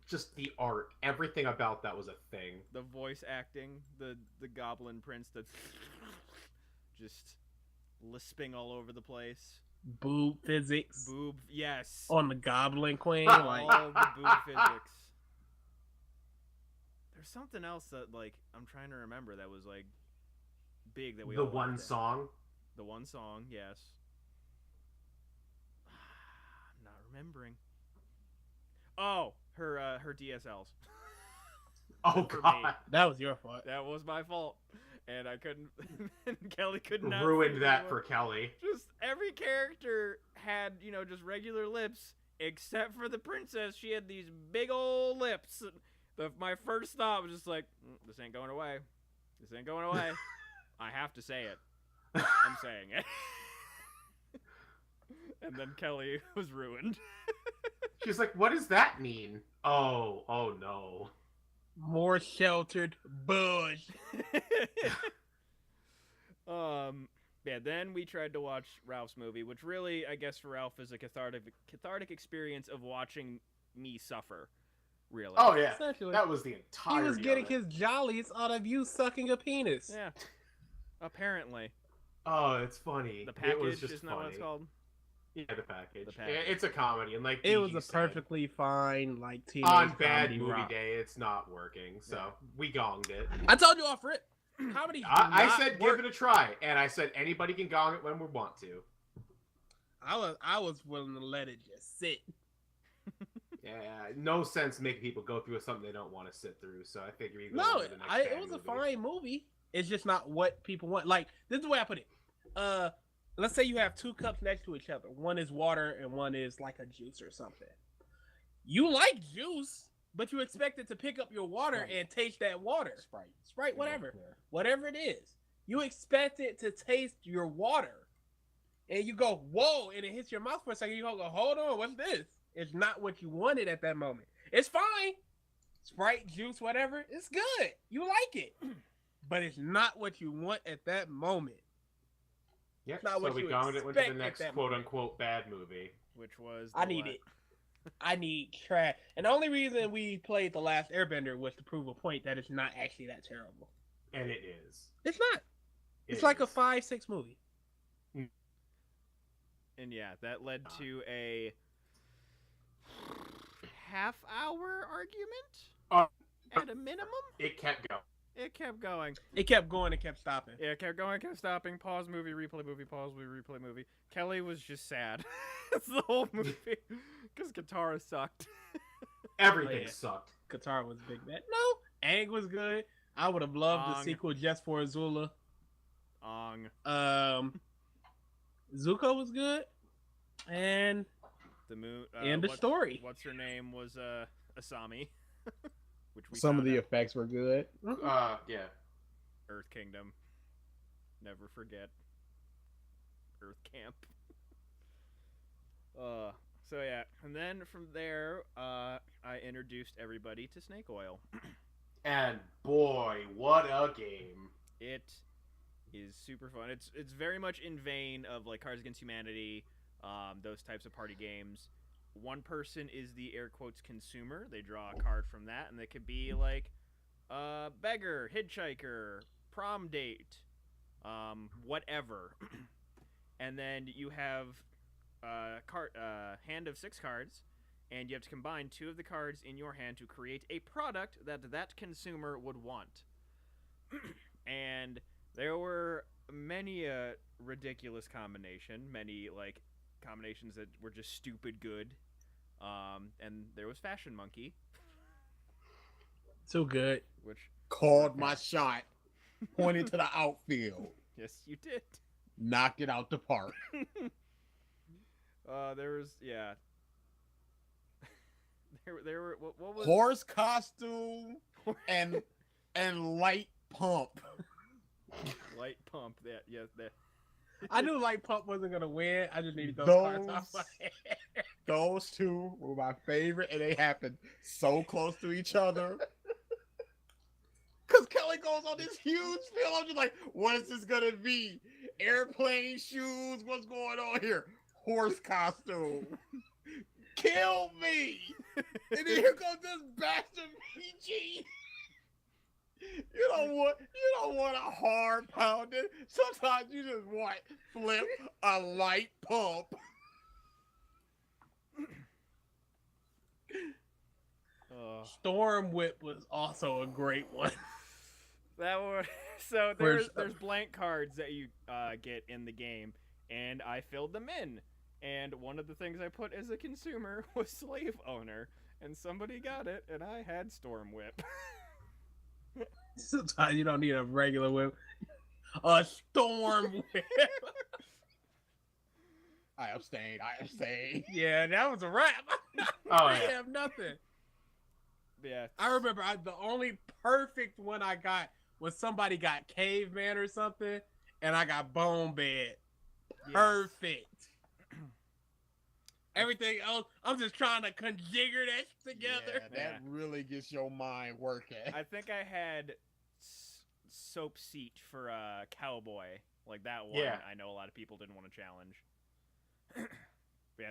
Just the art. Everything about that was a thing. The voice acting, the Goblin Prince that's just lisping all over the place. Boob physics Boob, yes. on the Goblin Queen. All Like, All the boob physics. There's something else that, like, I'm trying to remember that was, like, big that we The all one laughed at. song. The one song, yes. I'm not remembering. Oh, her DSLs. Oh For me. god. that was your fault. That was my fault, and I couldn't. And Kelly could not Ruined see that what- for Kelly. Just every character had, just regular lips, except for the princess. She had these big old lips. My first thought was just like, this ain't going away. This ain't going away. I have to say it. I'm saying it. And then Kelly was ruined. She's like, what does that mean? Oh no. More sheltered bush. Yeah, then we tried to watch Ralph's movie, which really, I guess for Ralph is a cathartic experience of watching me suffer. Really. Oh yeah. Essentially, That was the he entire. was getting his jollies out of you sucking a penis. Yeah. Apparently. Oh, it's funny. The It package, was just isn't that what it's funny. called? Yeah, the package. The package. It's a comedy, and like It was Gigi a said, perfectly fine teenage on bad comedy movie rock. day. It's not working, so Yeah. we gonged it. I told you off rip. Comedy. do I not said work. give it a try, and I said anybody can gong it when we want to. I was willing to let it just sit. Yeah, no sense making people go through something they don't want to sit through. So I figure we go No, on to the next bad it was a movie. fine movie. It's just not what people want. Like, this is the way I put it. Let's say you have two cups next to each other. One is water and one is like a juice or something. You like juice, but you expect it to pick up your water Sprite. and taste that water. Sprite, whatever. Yeah. Whatever it is. You expect it to taste your water. And you go, whoa, and it hits your mouth for a second. You go, hold on, what's this? It's not what you wanted at that moment. It's fine. Sprite, juice, whatever. It's good. You like it. But it's not what you want at that moment. Yep. not So what we you went to the expect at next that quote moment. unquote bad movie. Which was I the need what? it. I need trash. And the only reason we played The Last Airbender was to prove a point that it's not actually that terrible. And it is. It's not. It's It like a is. 5-6 movie. And yeah, that led to a half-hour argument Uh, at a minimum. It kept going. It kept going. It kept going and kept stopping. Yeah, it kept going, kept stopping. Pause movie, replay movie, pause movie, replay movie. Kelly was just sad. It's the whole movie because Katara sucked. Everything Oh, yeah. sucked. Qatar was big bad. No, Aang was good. I would have loved the Aang. sequel just for Azula. Ong. Zuko was good. And The moon. end of what- story. What's her name was Asami, which we Some of found the out. effects were good. Yeah. Earth Kingdom. Never forget. Earth Camp. So yeah, and then from there, I introduced everybody to Snake Oil. And boy, what a game. It is super fun. It's very much in vein of like Cards Against Humanity, those types of party games. One person is the air quotes consumer. They draw a card from that, and they could be like beggar, hitchhiker, prom date, whatever. And then you have a hand of 6 cards, and you have to combine 2 of the cards in your hand to create a product that consumer would want. And there were many a ridiculous combination, many like combinations that were just stupid good. And there was Fashion Monkey, So good. which Called my shot. Pointed to the outfield. yes, you did. Knocked it out the park. There was there were what was Horse costume and light pump. light pump that I knew Light Pump wasn't gonna win. I just needed those cards off my Those- head. Those two were my favorite, and they happened so close to each other. Cause Kelly goes on this huge film. I'm just like, what is this gonna be? Airplane shoes? What's going on here? Horse costume. Kill me! And then here comes this bastard PG. You don't want a hard pounded. Sometimes you just want flip a light pump. Storm Whip was also a great one. that was so Where's- there's blank cards that you get in the game, and I filled them in. And one of the things I put as a consumer was slave owner, and somebody got it, and I had Storm Whip. Sometimes you don't need a regular whip. A Storm Whip. I abstained. Yeah, that was a wrap. Oh, I yeah. have nothing. Yeah, I remember the only perfect one I got was somebody got Caveman or something, and I got Bone Bed. Perfect. Everything else, I'm just trying to conjigger that together. Yeah, that really gets your mind working. I think I had Soap Seat for Cowboy. Like that one, Yeah. I know a lot of people didn't want to challenge. Yeah,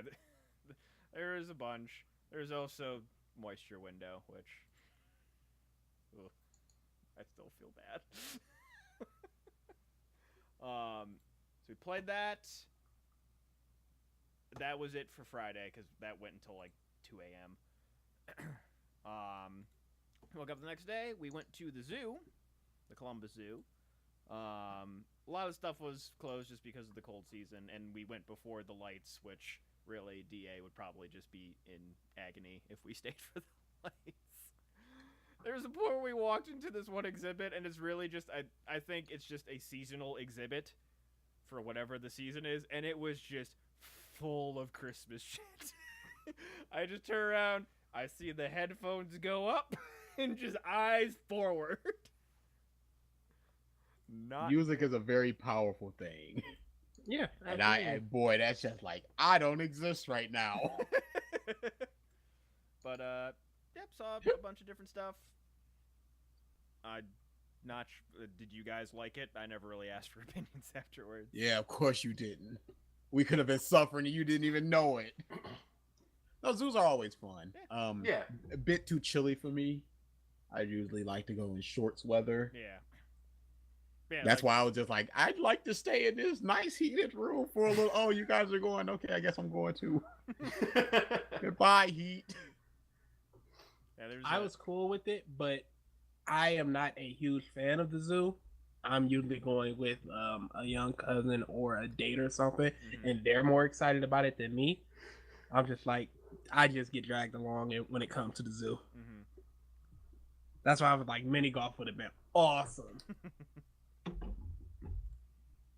there is a bunch. There's also Moisture Window, which ugh, I still feel bad. So we played that. That was it for Friday because that went until like 2 a.m. Woke up the next day. We went to the zoo, the Columbus Zoo. A lot of stuff was closed just because of the cold season, and we went before the lights, which really, DA would probably just be in agony if we stayed for the lights. There's a point where we walked into this one exhibit, and it's really just, I think it's just a seasonal exhibit for whatever the season is, and it was just full of Christmas shit. I just turn around, I see the headphones go up, and just eyes forward. Not Music is a very powerful thing. Yeah, And boy, that's just like, I don't exist right now. But yep, saw a bunch of different stuff. Did you guys like it? I never really asked for opinions afterwards. Yeah, of course you didn't. We could have been suffering and you didn't even know it. Those zoos are always fun. Yeah. A bit too chilly for me. I usually like to go in shorts weather. Yeah. That's why I was just like, I'd like to stay in this nice heated room for a little. Oh, you guys are going. Okay, I guess I'm going too. Goodbye, heat. Yeah, I was cool with it, but I am not a huge fan of the zoo. I'm usually going with a young cousin or a date or something, and they're more excited about it than me. I'm just like, I just get dragged along when it comes to the zoo. That's why I was like, mini golf would have been awesome.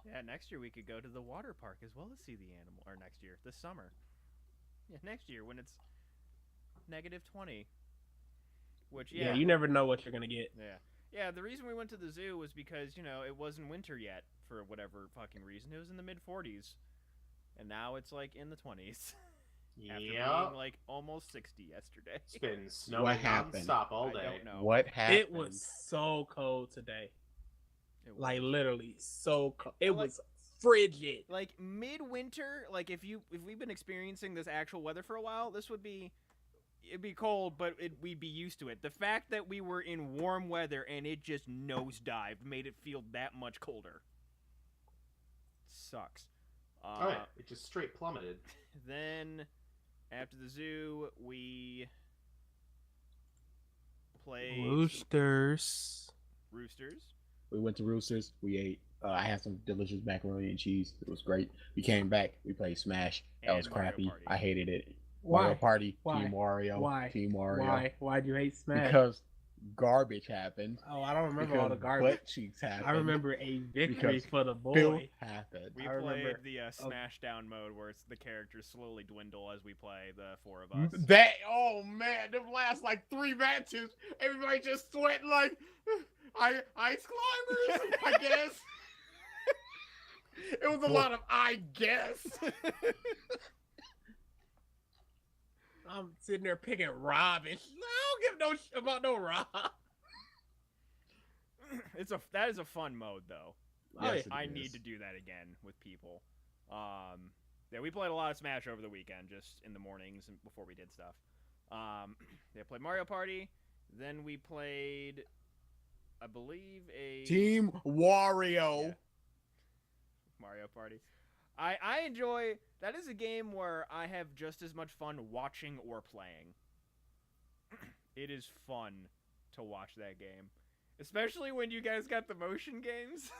Yeah, next year we could go to the water park as well as see the animal. Or next year, this summer. Yeah, next year when it's -20. Which, yeah, You never know what you're gonna get. Yeah, the reason we went to the zoo was because, it wasn't winter yet for whatever fucking reason. It was in the mid-40s. And now it's, like, in the 20s. After being, like, almost 60 yesterday. It's been snowing What happened? nonstop all day. I don't know. What happened? It was so cold today. It was. Like, literally so cold. It Like- was frigid. Like, midwinter, like, if we've been experiencing this actual weather for a while, it'd be cold, but we'd be used to it. The fact that we were in warm weather and it just nosedived made it feel that much colder. Sucks. Oh, yeah. It just straight plummeted. Then, after the zoo, we played Roosters. We went to Roosters. We ate. I had some delicious macaroni and cheese. It was great. We came back. We played Smash. That And was Mario crappy. Party. I hated it. Why? Mario Party. Why? Team Wario. Why? Team Wario. Why? Why'd you hate Smash? Because garbage happened. Oh, I don't remember all the Because garbage. butt cheeks happened. I remember a victory Because for the Phil boy. happened. We I played remember- the Smash Down mode where it's the characters slowly dwindle as we play, the four of us. Oh man, them last like 3 matches, everybody just sweating like ice climbers, I guess. It was a lot of I guess. I'm sitting there picking Robin. I don't give no shit about no Rob. That is a fun mode though. Yes, it I is. need to do that again with people. Yeah, we played a lot of Smash over the weekend, just in the mornings and before we did stuff. They played Mario Party. Then we played, I believe, a Team Wario. Yeah. Mario Party. I enjoy. That is a game where I have just as much fun watching or playing. It is fun to watch that game, especially when you guys got the motion games.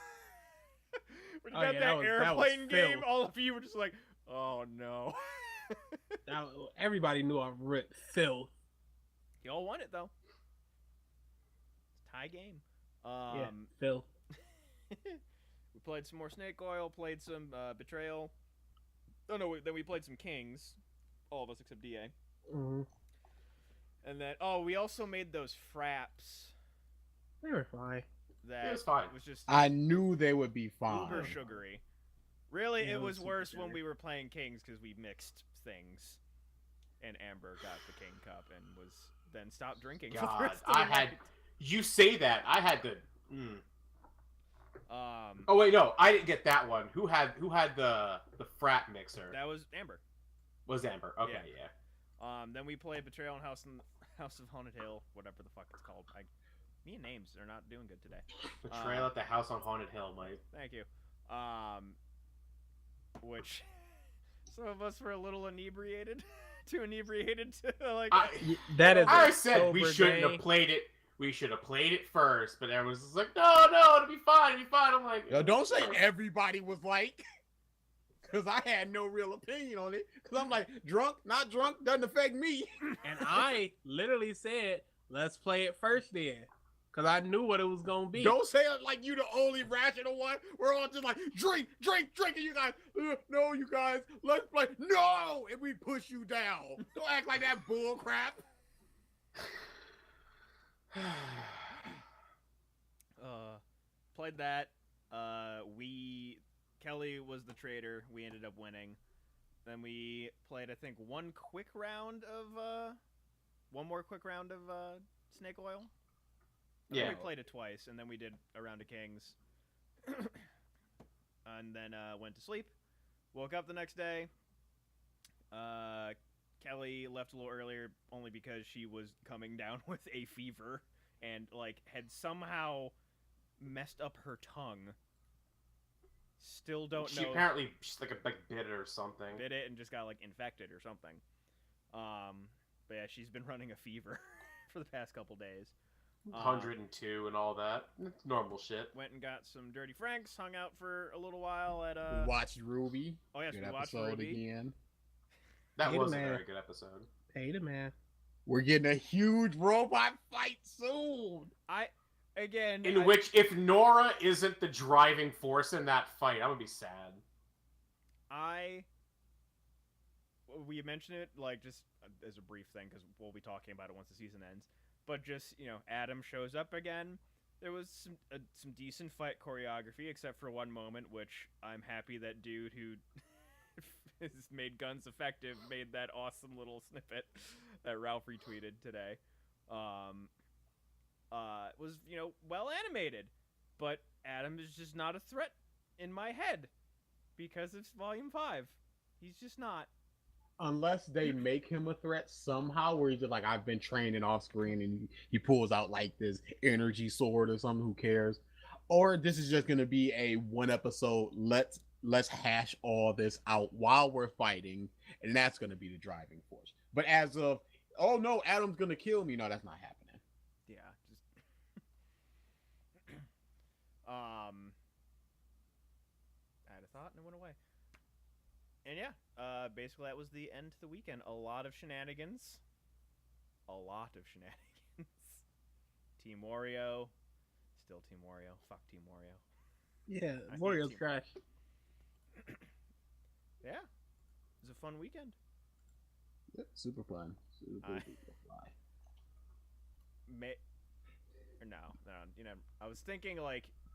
When you Oh, got yeah, that that was airplane game, filth. all of you were just like, "Oh no!" Everybody knew I ripped Phil. Y'all won it though. It's a tie game. Yeah, Phil. We played some more Snake Oil, played some Betrayal. Oh no, then we played some Kings. All of us except DA. Mm-hmm. And then, we also made those fraps. They were fine. That It was fine. was just I knew they would be fine. uber sugary. Really, Yeah, it it was was worse super when sugary. we were playing Kings because we mixed things. And Amber got the King Cup and then stopped drinking. for the God, rest of the I had. night. You say that. I had to. Oh, wait, no, I didn't get that one. Who had the frat mixer? that was Amber. Was Amber? Okay, yeah. Then we played Betrayal in House of Haunted Hill, whatever the fuck it's called. Me and names are not doing good today. Betrayal at the House on Haunted Hill, Mike. Thank you. Which some of us were a little inebriated, too inebriated to like. That is. I a said we sober shouldn't day. have played it. We should have played it first, but everyone's just like, no, it'll be fine, it'll be fine. I'm like, Yo, don't say everybody was like. because I had no real opinion on it. Because I'm like, drunk, not drunk, doesn't affect me. And I literally said, let's play it first then. Because I knew what it was going to be. Don't say it like you the only rational one. We're all just like, drink, drink, drink. And you guys, no, you guys, let's play. No! And we push you down. Don't act like that bull crap. Played that. Kelly was the trader. We ended up winning. Then we played, I think, one more quick round of Snake Oil. Yeah. We played it twice, and then we did a round of Kings. And then went to sleep. Woke up the next day. Kelly left a little earlier only because she was coming down with a fever and had somehow messed up her tongue. Still don't know. She apparently she's like bit it or something. Bit it and just got infected or something. But yeah, she's been running a fever for the past couple days. 102 and all that. It's normal shit. Went and got some Dirty Franks, hung out for a little while at We watched Ruby. Oh yes, Good we watched episode Ruby. again. That Hey, was a man. very good episode. Hey, the man. We're getting a huge robot fight soon. In which, if Nora isn't the driving force in that fight, I'm gonna be sad. We mentioned it just as a brief thing because we'll be talking about it once the season ends. But just Adam shows up again. There was some decent fight choreography, except for one moment, which I'm happy that dude who has made guns effective made that awesome little snippet that Ralph retweeted today. Was well animated, but Adam is just not a threat in my head because it's Volume 5. He's just not. Unless they make him a threat somehow, where he's just like, I've been training off screen, and he pulls out this energy sword or something. Who cares? Or this is just gonna be a one episode. Let's hash all this out while we're fighting, and that's gonna be the driving force. But as of, oh no, Adam's gonna kill me. No, that's not happening. Yeah, just I had a thought and it went away. And yeah, basically that was the end to the weekend. A lot of shenanigans. Team Wario. Still Team Wario. Fuck Team Wario. Yeah, I hate Wario's Team- trash. Yeah. It was a fun weekend. Yep, super fun. Super fun. No. I was thinking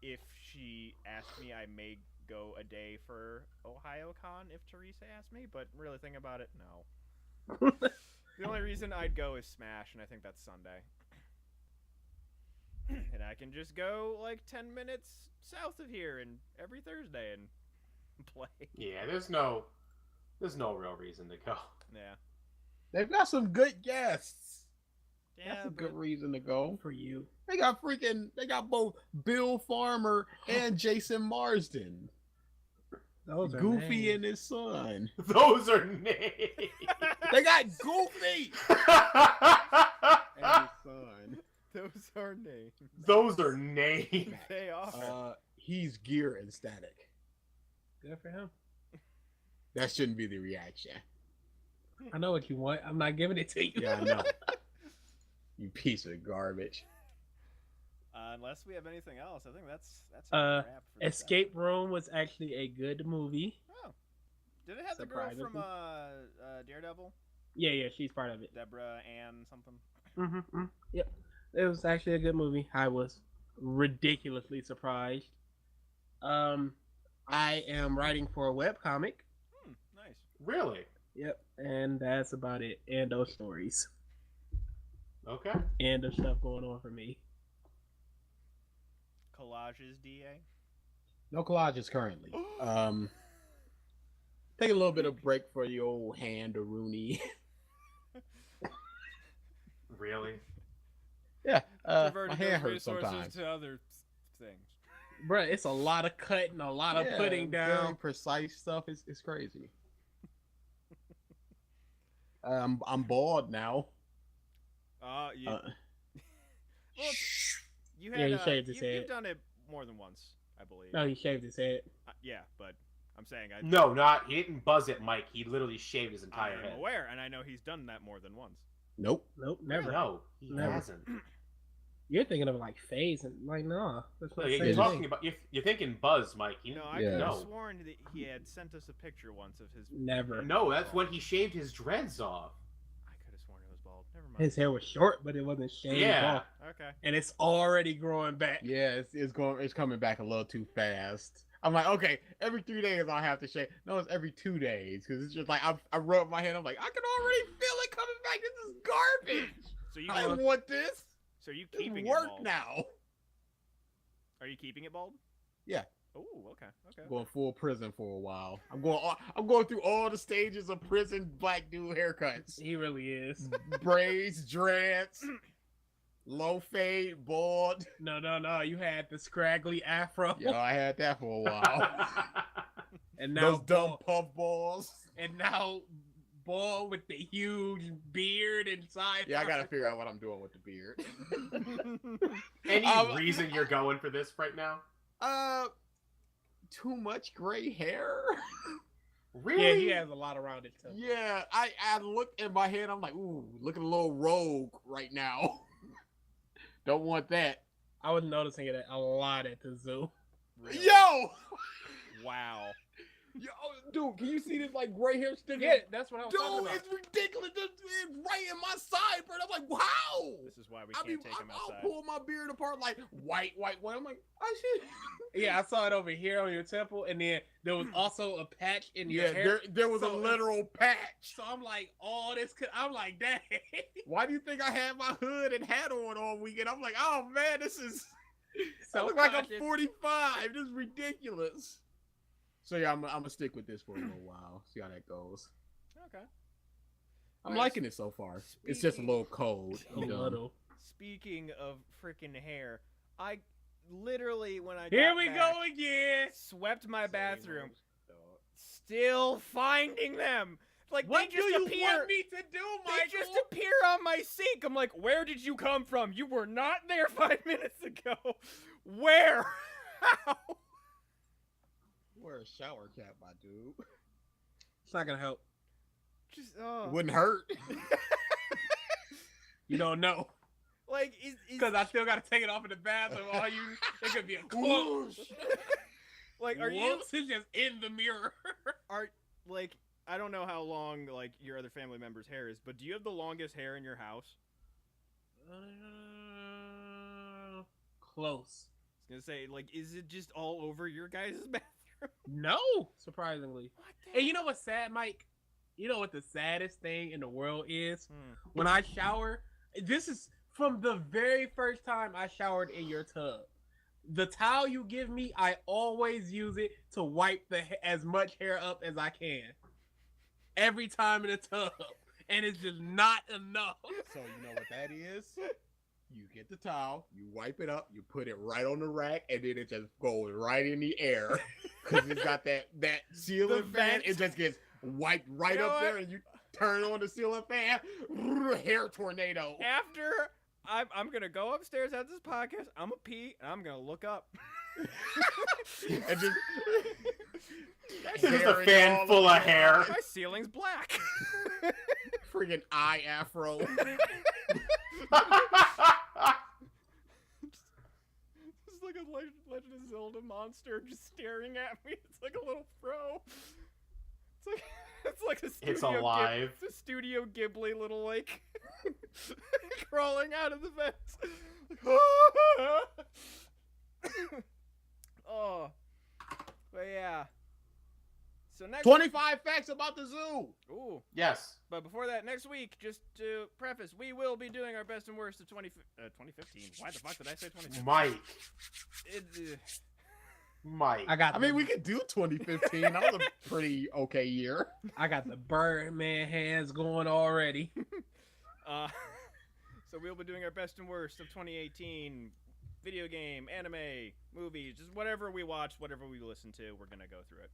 if she asked me, I may go a day for OhioCon if Teresa asked me, but really thinking about it, no. The only reason I'd go is Smash, and I think that's Sunday. And I can just go 10 minutes south of here and every Thursday and play. Yeah, there's no real reason to go. Yeah. They've got some good guests. Yeah, That's a but good reason to go. For you. They got both Bill Farmer and Jason Marsden. Those are Goofy names. and his son. Those are names. They got Goofy and his son. those are names. Those are names. They are. He's Gear and Static. Good for him. That shouldn't be the reaction. I know what you want. I'm not giving it to you. Yeah, I know. You piece of garbage. Unless we have anything else, I think that's a wrap for this Escape Room was actually a good movie. episode. Oh. Did it have the girl from Surprisingly. Daredevil? Yeah, she's part of it. Deborah Ann something? Mm-hmm. Yep. It was actually a good movie. I was ridiculously surprised. I am writing for a webcomic. Nice. Really? Yep. And that's about it. End of stories. Okay. End of stuff going on for me. Collages, DA? No collages currently. Take a little bit of break for the old hand of Rooney. Really? Yeah, my Diverted hand those hurts resources sometimes. to other things. Bruh, it's a lot of cutting, a lot of putting Very down. precise stuff. It's crazy. I'm bald now. You, Uh, well, you Yeah, had he shaved his you've head. done it more than once, I believe. No, he shaved his head. Yeah, but I'm saying No, not he didn't buzz at Mike. He literally shaved his entire I'm head. aware, and I know he's done that more than once. Nope. Nope, never. No, he Never. hasn't. You're thinking of like phase and like nah. That's No, not the you're same talking thing. about you're thinking Buzz, Mike. No, I Yeah. could have No. sworn that he had sent us a picture once of his. Never. No, that's when he shaved his dreads off. I could have sworn it was bald. Never mind. His hair was short, but it wasn't shaved Yeah. off, Okay. and it's already growing back. Yeah, it's coming back a little too fast. I'm like, okay, every 3 days I'll have to shave. No, it's every 2 days because it's just like I rub my head. I'm like, I can already feel it coming back. This is garbage. So you I don't want this. so you It's keeping it work bald? now. Are you keeping it bald? Yeah. Oh, okay. Okay. Going full prison for a while. I'm going through all the stages of prison black dude haircuts. He really is. Braids, dreads, low fade, bald. No. You had the scraggly afro, Yo, I had that for a while. and now Those dumb puff balls. and now ball with the huge beard inside. Yeah, I gotta figure out what I'm doing with the beard. Any Um, reason you're going for this right now? Too much gray hair. Really? Yeah, he has a lot around it too. Yeah, I look in my head. I'm like, ooh, looking a little rogue right now. Don't want that. I was noticing it a lot at the zoo. Really? Yo, Wow. yo, dude, can you see this like gray hair sticking? Yeah, that's what I was talking Dude, about. it's ridiculous. It's right in my sideburn. I'm like, wow. This is why we I can't mean, take him I'll outside. pull my beard apart like white. I'm like, I should. Yeah, I saw it over here on your temple, and then there was also a patch in your Yeah, hair. there was So- a literal patch. So I'm like, all this. I'm like, dang. Why do you think I had my hood and hat on all weekend? I'm like, oh man, this is. I So look like I'm conscious. 45. This is ridiculous. So yeah, I'm gonna stick with this for a little while. See how that goes. Okay. I'm Alright, liking it so far. It's just a little cold. A I'm done. little. Speaking of freaking hair, I literally when I Here got we back, go again. swept my bathroom, Same old still finding them. Like What they do just you appear. want me to do, They Michael? just appear on my sink. I'm like, where did you come from? You were not there 5 minutes ago. Where? How? Wear a shower cap, my dude. It's not gonna help. Just It wouldn't hurt. You don't know, like is because I still gotta take it off in the bathroom. All you, it could be a close. like are you Whoops, it's just in the mirror. are like I don't know how long like your other family member's hair is, but do you have the longest hair in your house? Close. I was gonna say, like, is it just all over your guys' bathroom? No, surprisingly. What the And you know what's sad, Mike? You know what the saddest thing in the world is? Hmm. When I shower, this is from the very first time I showered in your tub. The towel you give me, I always use it to wipe as much hair up as I can. Every time in the tub. And it's just not enough. So you know what that is? You get the towel, you wipe it up, you put it right on the rack, and then it just goes right in the air because it's got that ceiling The fan. vent. It just gets wiped right You know up what? there, and you turn on the ceiling fan, hair tornado. After I'm gonna go upstairs after this podcast, I'm gonna pee and I'm gonna look up. And just It's just hair a in fan all full over of your hair. eyes. My ceiling's black. Friggin' eye afro. It's like a Legend of Zelda monster just staring at me. It's like a little fro. It's like a Studio It's alive. It's a Studio Ghibli little like crawling out of the vents. Oh, but yeah. So next 25 facts about the zoo. Ooh. Yes. But before that, next week, just to preface, we will be doing our best and worst of 2015. Why the fuck did I say 2015? Mike. It, Mike. I mean, we could do 2015. That was a pretty okay year. I got the Birdman hands going already. so we'll be doing our best and worst of 2018. Video game, anime, movies, just whatever we watch, whatever we listen to, we're gonna go through it.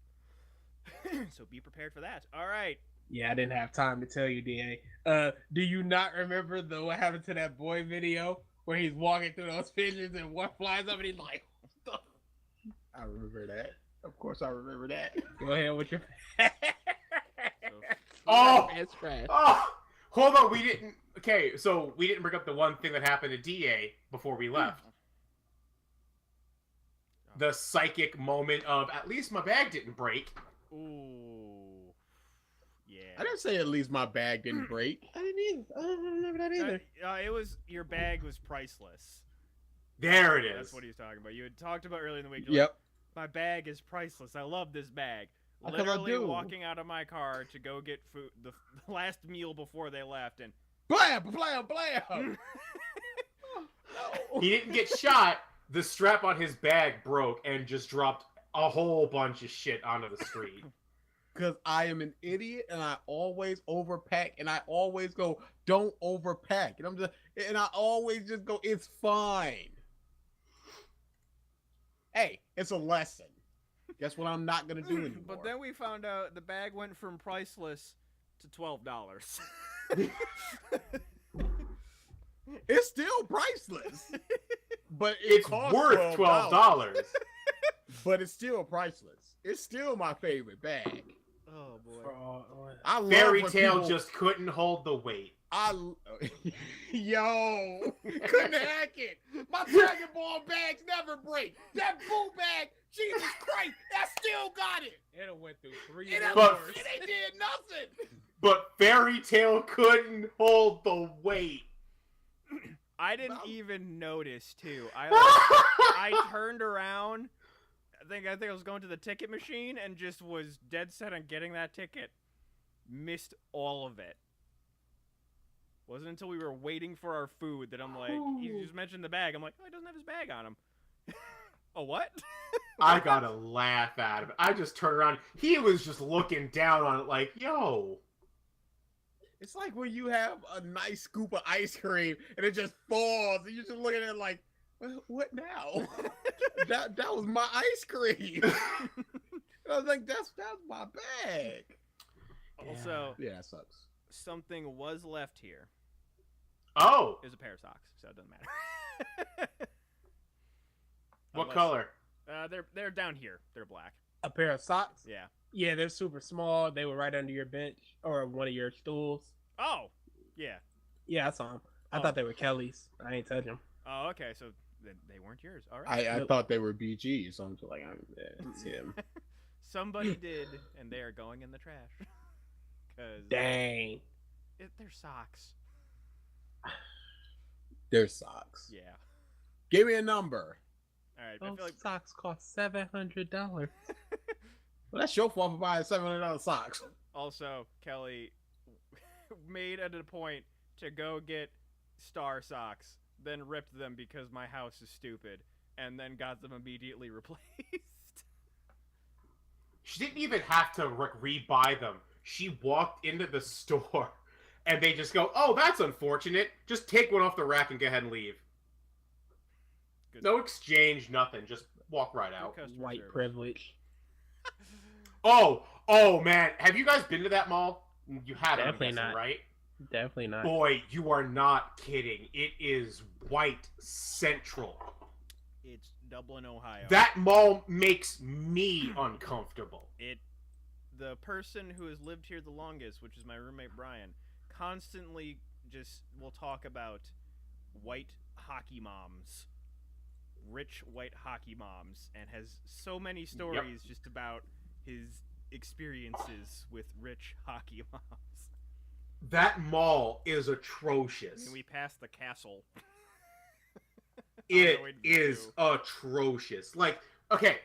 So be prepared for that. All right. Yeah, I didn't have time to tell you, DA. Do you not remember what happened to that boy video where he's walking through those pigeons and one flies up and he's like, what the I remember that. Of course, I remember that. Go ahead with your. Oh! That's trash. Oh! Hold on, we didn't. Okay, so we didn't bring up the one thing that happened to DA before we left. The psychic moment of at least my bag didn't break. Ooh. Yeah. I didn't say at least my bag didn't break. I didn't either. I don't remember that either. It was your bag was priceless. There it is. That's what he was talking about. You had talked about earlier in the week. You're Yep. like, my bag is priceless. I love this bag. Because I Literally do. walking out of my car to go get food, the last meal before they left, and Blam, blam, blam. No. He didn't get shot. The strap on his bag broke and just dropped a whole bunch of shit onto the street. Because I am an idiot and I always overpack and I always go, don't overpack. And I always just go, it's fine. Hey, it's a lesson. Guess what I'm not gonna do anymore. but then we found out the bag went from priceless to $12. It's still priceless. But It's costs worth $12. But it's still priceless. It's still my favorite bag. Oh boy. I love Fairy when Tale people- just couldn't hold the weight. Yo, couldn't hack it. My Dragon Ball bags never break. That boot bag, Jesus Christ, I still got it. It went through 3 It, But- wars. it did nothing. But Fairy Tale couldn't hold the weight. I didn't Well- even notice too. I turned around. I think I was going to the ticket machine and just was dead set on getting that ticket. Missed all of it. Wasn't until we were waiting for our food that I'm like, you just mentioned the bag. I'm like, oh, he doesn't have his bag on him. Oh, what? I gotta laugh at him. I just turned around. He was just looking down on it like, yo. It's like when you have a nice scoop of ice cream and it just falls and you're just looking at it like, well, what now? that was my ice cream. I was like, that's my bag. Also, Yeah, that sucks. something was left here. Oh, It was a pair of socks, so it doesn't matter. what Unless- color? They're down here. They're black. A pair of socks. Yeah. Yeah, they're super small. They were right under your bench or one of your stools. Oh, yeah. Yeah, I saw them. I Oh. thought they were Kelly's. I ain't touch them. Oh, okay. So they weren't yours. All right. I thought they were BG, so I'm just like, it's him. Somebody did, and they are going in the trash. Cause Dang. they're socks. They're socks. Yeah. Give me a number. All right. I Those feel like socks cost $700. Well, that's your fault for buying $700 socks. also Kelly made it a point to go get Star socks, then ripped them because my house is stupid, and then got them immediately replaced. She didn't even have to rebuy them. She walked into the store, and they just go, "Oh, that's unfortunate. Just take one off the rack and go ahead and leave. Good. No exchange, nothing. Just walk right out." Good customer White service. privilege. Oh man, have you guys been to that mall? You haven't, Definitely I'm guessing, not. right? Definitely not. Boy, you are not kidding. It is white central. It's Dublin, Ohio. That mall makes me uncomfortable. The person who has lived here the longest, which is my roommate Brian, constantly just will talk about white hockey moms, rich white hockey moms, and has so many stories just about his experiences with rich hockey moms. That mall is atrocious. And we passed the castle. It Going is through. atrocious. Like, okay,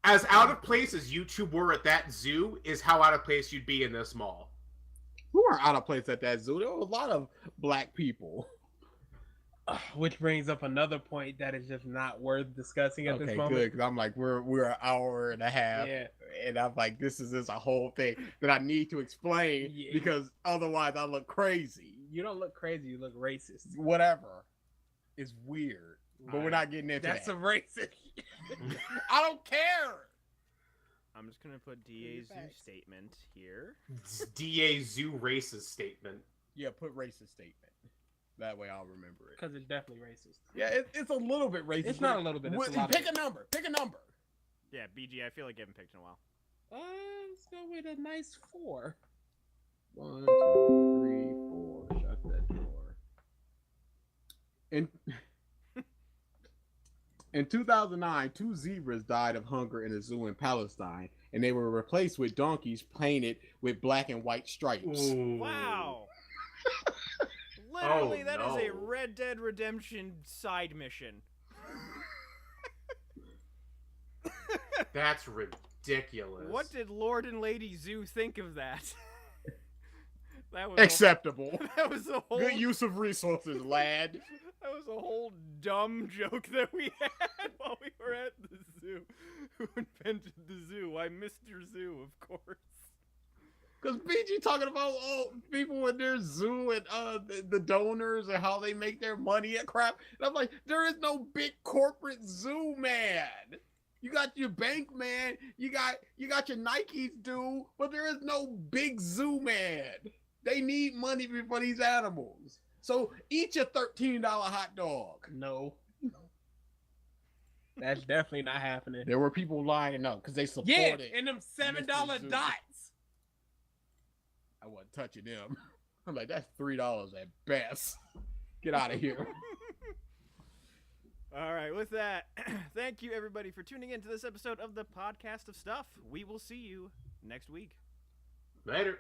as out of place as you two were at that zoo is how out of place you'd be in this mall. We were out of place at that zoo. There were a lot of black people. Which brings up another point that is just not worth discussing at this Okay, moment. good. Because I'm like, we're an hour and a half. Yeah. And I'm like, this is just a whole thing that I need to explain Yeah. because otherwise I look crazy. You don't look crazy. You look racist. Whatever. It's weird. But we're Alright. not getting into That's that. a racist. I don't care. I'm just gonna put DA's facts. statement here. DA Zoo racist statement. Yeah, put racist statement. That way I'll remember it. Because it's definitely racist. Yeah, it's a little bit racist. It's not a little bit, it's a lot of Pick it. a number. Pick a number. Yeah, BG. I feel like you haven't picked in a while. Let's go with a nice 4. 1, 2, 3, 4. Shut that door. In 2009, 2 zebras died of hunger in a zoo in Palestine, and they were replaced with donkeys painted with black and white stripes. Ooh. Wow. Literally, Oh, that is a no. Red Dead Redemption side mission. That's ridiculous. What did Lord and Lady Zoo think of that? That was Acceptable. that was a whole Good use of resources, lad. that was a whole dumb joke that we had while we were at the zoo. Who invented the zoo? Why, Mr. Zoo, of course. Because BG talking about people in their zoo and the donors and how they make their money and crap. And I'm like, there is no big corporate zoo, man. You got your bank, man. You got your Nikes, dude. But there is no big zoo, man. They need money for these animals. So eat your $13 hot dog. No. That's definitely not happening. There were people lining up because they Yeah, supported. and them $7 Mr. Zoo. dots. I wasn't touching them. I'm like, that's $3 at best. Get out of here. All right, with that, thank you everybody for tuning in to this episode of the Podcast of Stuff. We will see you next week. Later.